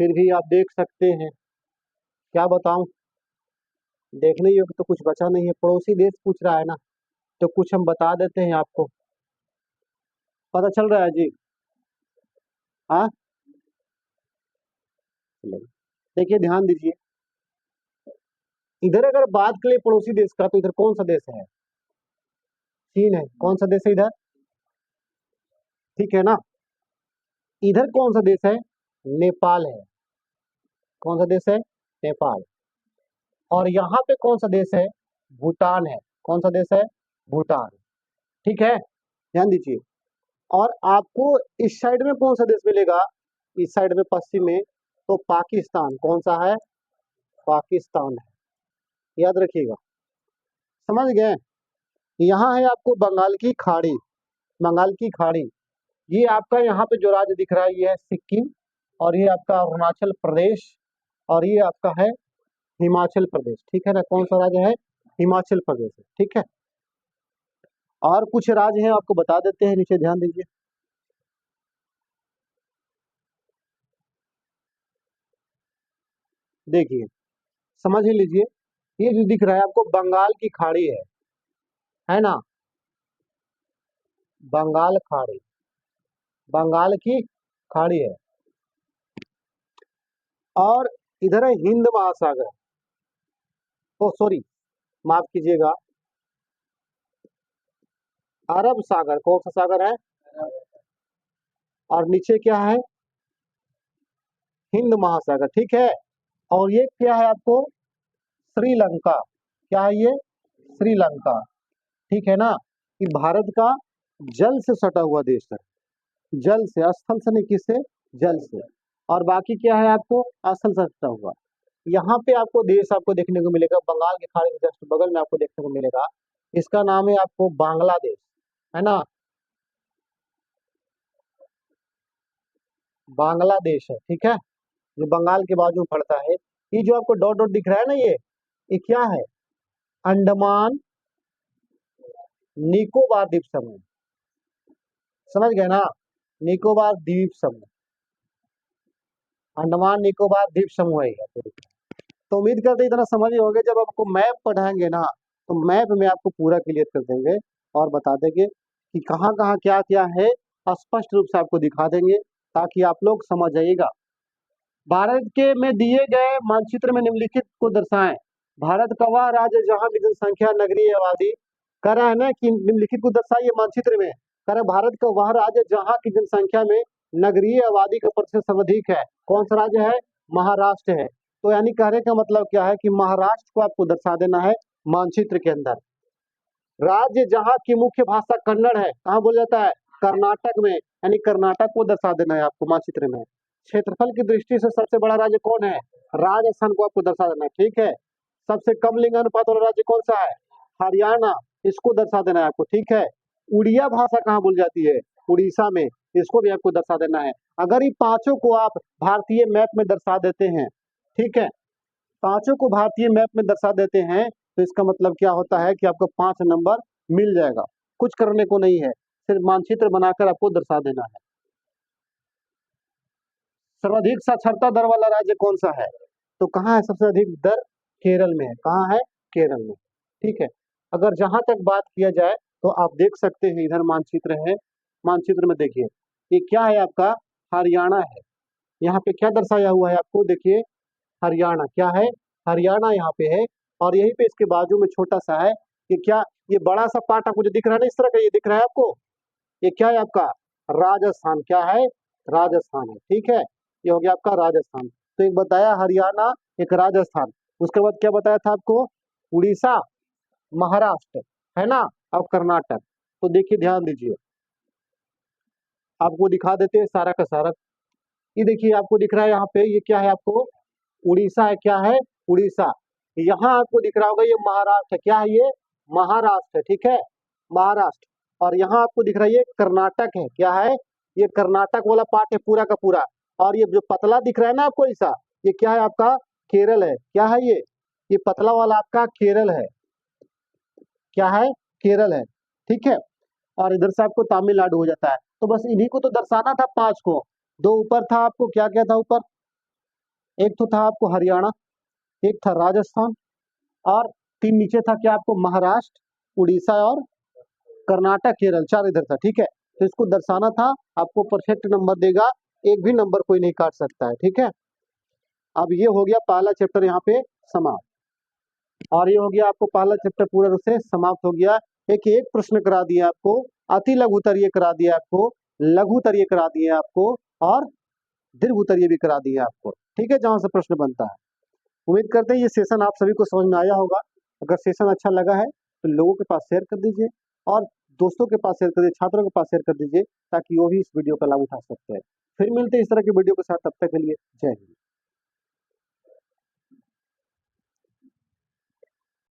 फिर भी आप देख सकते हैं। क्या बताऊं, देखने योग्य तो कुछ बचा नहीं है। पड़ोसी देश पूछ रहा है ना, तो कुछ हम बता देते हैं आपको। पता चल रहा है जी? हाँ, चलिए। देखिए, ध्यान दीजिए, इधर अगर बात करें पड़ोसी देश का, तो इधर कौन सा देश है? चीन है। कौन सा देश है इधर? ठीक है ना। इधर कौन सा देश है? नेपाल है। कौन सा देश है? नेपाल। और यहाँ पे कौन सा देश है? भूटान है। कौन सा देश है? भूटान। ठीक है, ध्यान दीजिए। और आपको इस साइड में कौन सा देश मिलेगा? इस साइड में पश्चिम में, तो पाकिस्तान। कौन सा है? पाकिस्तान है। याद रखिएगा, समझ गए? यहाँ है आपको बंगाल की खाड़ी। बंगाल की खाड़ी, ये आपका यहाँ पे जो राज्य दिख रहा है, ये है सिक्किम। और ये आपका अरुणाचल प्रदेश। और ये आपका है हिमाचल प्रदेश। ठीक है ना। कौन सा राज्य है? हिमाचल प्रदेश है। ठीक है। और कुछ राज्य हैं, आपको बता देते हैं, नीचे ध्यान दीजिए। देखिए, समझ ही लीजिए, ये जो दिख रहा है आपको, बंगाल की खाड़ी है ना। बंगाल खाड़ी, बंगाल की खाड़ी है। और इधर है हिंद महासागर। ओ सॉरी, माफ कीजिएगा, अरब सागर। कौन सा सागर है? और नीचे क्या है? हिंद महासागर। ठीक है। और ये क्या है आपको? श्रीलंका। क्या है ये? श्रीलंका। ठीक है ना। ये भारत का जल से सटा हुआ देश है। जल से, स्थल से नहीं, किससे? जल से। और बाकी क्या है आपको? स्थल से सटा हुआ। यहाँ पे आपको देश आपको देखने को मिलेगा, बंगाल की खाड़ी के जस्ट बगल में आपको देखने को मिलेगा। इसका नाम है आपको बांग्लादेश, है ना। बांग्लादेश है। ठीक है, जो बंगाल के बाजू में पड़ता है। ये जो आपको डॉट डॉट दिख रहा है ना, ये क्या है? अंडमान निकोबार द्वीप समूह। समझ गए ना? निकोबार द्वीप समूह, अंडमान निकोबार द्वीप समूह है ये। तो उम्मीद करते हैं इतना समझ ही होगा। जब आपको मैप पढ़ाएंगे ना, तो मैप में आपको पूरा क्लियर कर देंगे और बता देंगे कि कहाँ कहाँ क्या क्या है, स्पष्ट रूप से आपको दिखा देंगे, ताकि आप लोग समझ जाइएगा। भारत के में दिए गए मानचित्र में निम्नलिखित को दर्शाएं। भारत का वह राज्य जहाँ की जनसंख्या, नगरीय आबादी, कह रहा है ना कि निम्नलिखित को दर्शाइए मानचित्र में। कह रहा है भारत का वह राज्य जहाँ की जनसंख्या में नगरीय आबादी का प्रतिशत सर्वाधिक है। कौन सा राज्य है? महाराष्ट्र है। तो यानी कहने का मतलब क्या है कि महाराष्ट्र को आपको दर्शा देना है मानचित्र के अंदर। राज्य जहाँ की मुख्य भाषा कन्नड़ है, कहाँ बोला जाता है? कर्नाटक में। यानी कर्नाटक को दर्शा देना है आपको मानचित्र में। क्षेत्रफल की दृष्टि से सबसे बड़ा राज्य कौन है? राजस्थान को आपको दर्शा देना है। ठीक है। सबसे कम लिंगानुपात वाला राज्य कौन सा है? हरियाणा। इसको दर्शा देना है आपको। ठीक है। उड़िया भाषा कहाँ बोली जाती है? उड़ीसा में। इसको भी आपको दर्शा देना है। अगर ये पांचों को आप भारतीय मैप में दर्शा देते हैं, ठीक है, पांचों को भारतीय मैप में दर्शा देते हैं, तो इसका मतलब क्या होता है कि आपको 5 नंबर मिल जाएगा। कुछ करने को नहीं है, सिर्फ मानचित्र बनाकर आपको दर्शा देना है। सर्वाधिक साक्षरता दर वाला राज्य कौन सा है? तो कहाँ है सबसे अधिक दर? केरल में है। कहाँ है? केरल में। ठीक है। अगर जहां तक बात किया जाए, तो आप देख सकते हैं, इधर मानचित्र है। मानचित्र में देखिए, ये क्या है आपका? हरियाणा है। यहाँ पे क्या दर्शाया हुआ है आपको? देखिए, हरियाणा क्या है? हरियाणा यहाँ पे है। और यहीं पे इसके बाजू में छोटा सा है, ये क्या? ये बड़ा सा पार्ट आपको जो दिख रहा है ना, इस तरह का, ये दिख रहा है आपको, ये क्या है आपका? राजस्थान। क्या है? राजस्थान है। ठीक है, ये हो गया आपका राजस्थान। तो एक बताया हरियाणा, एक राजस्थान, उसके बाद क्या बताया था आपको? उड़ीसा, महाराष्ट्र, है ना, अब कर्नाटक। तो देखिए, ध्यान दीजिए, आपको दिखा देते हैं सारा का सारा। ये देखिए, आपको दिख रहा है यहाँ पे, ये क्या है आपको? उड़ीसा है। क्या है? उड़ीसा। यहाँ आपको दिख रहा होगा ये महाराष्ट्र है, क्या है ये? महाराष्ट्र है, ठीक है, महाराष्ट्र। और यहाँ आपको दिख रहा है ये कर्नाटक है, क्या है? ये कर्नाटक वाला पार्ट है पूरा का पूरा। और ये जो पतला दिख रहा है ना आपको ऐसा, ये क्या है आपका? केरल है, क्या है ये पतला वाला आपका केरल है, क्या है? केरल है, ठीक है। और इधर से आपको तमिलनाडु हो जाता है। तो बस इन्हीं को तो दर्शाना था 5 को। 2 ऊपर था आपको, क्या क्या था ऊपर? एक तो था आपको हरियाणा, एक था राजस्थान, और 3 नीचे था क्या आपको? महाराष्ट्र, उड़ीसा और कर्नाटक, केरल, 4 इधर था, ठीक है। तो इसको दर्शाना था, आपको परफेक्ट नंबर देगा, एक भी नंबर कोई नहीं काट सकता है, ठीक है। अब ये हो गया पहला चैप्टर यहाँ पे समाप्त। और ये हो गया आपको पहला चैप्टर पूरा रूप से समाप्त हो गया। एक प्रश्न करा दिया आपको, अति लघु उत्तरीय करा दिया आपको, लघु उत्तरीय करा दिए आपको, और दीर्घ उत्तरीय भी करा दिए आपको, ठीक है, जहां से प्रश्न बनता है। उम्मीद करते हैं ये सेशन आप सभी को समझ में आया होगा। अगर सेशन अच्छा लगा है तो लोगों के पास शेयर कर दीजिए, और दोस्तों के पास शेयर कर दीजिए, छात्रों के पास शेयर कर दीजिए, ताकि वो भी इस वीडियो का लाभ उठा सकते हैं। फिर मिलते हैं इस तरह की वीडियो के साथ, तब तक के लिए जय हिंद।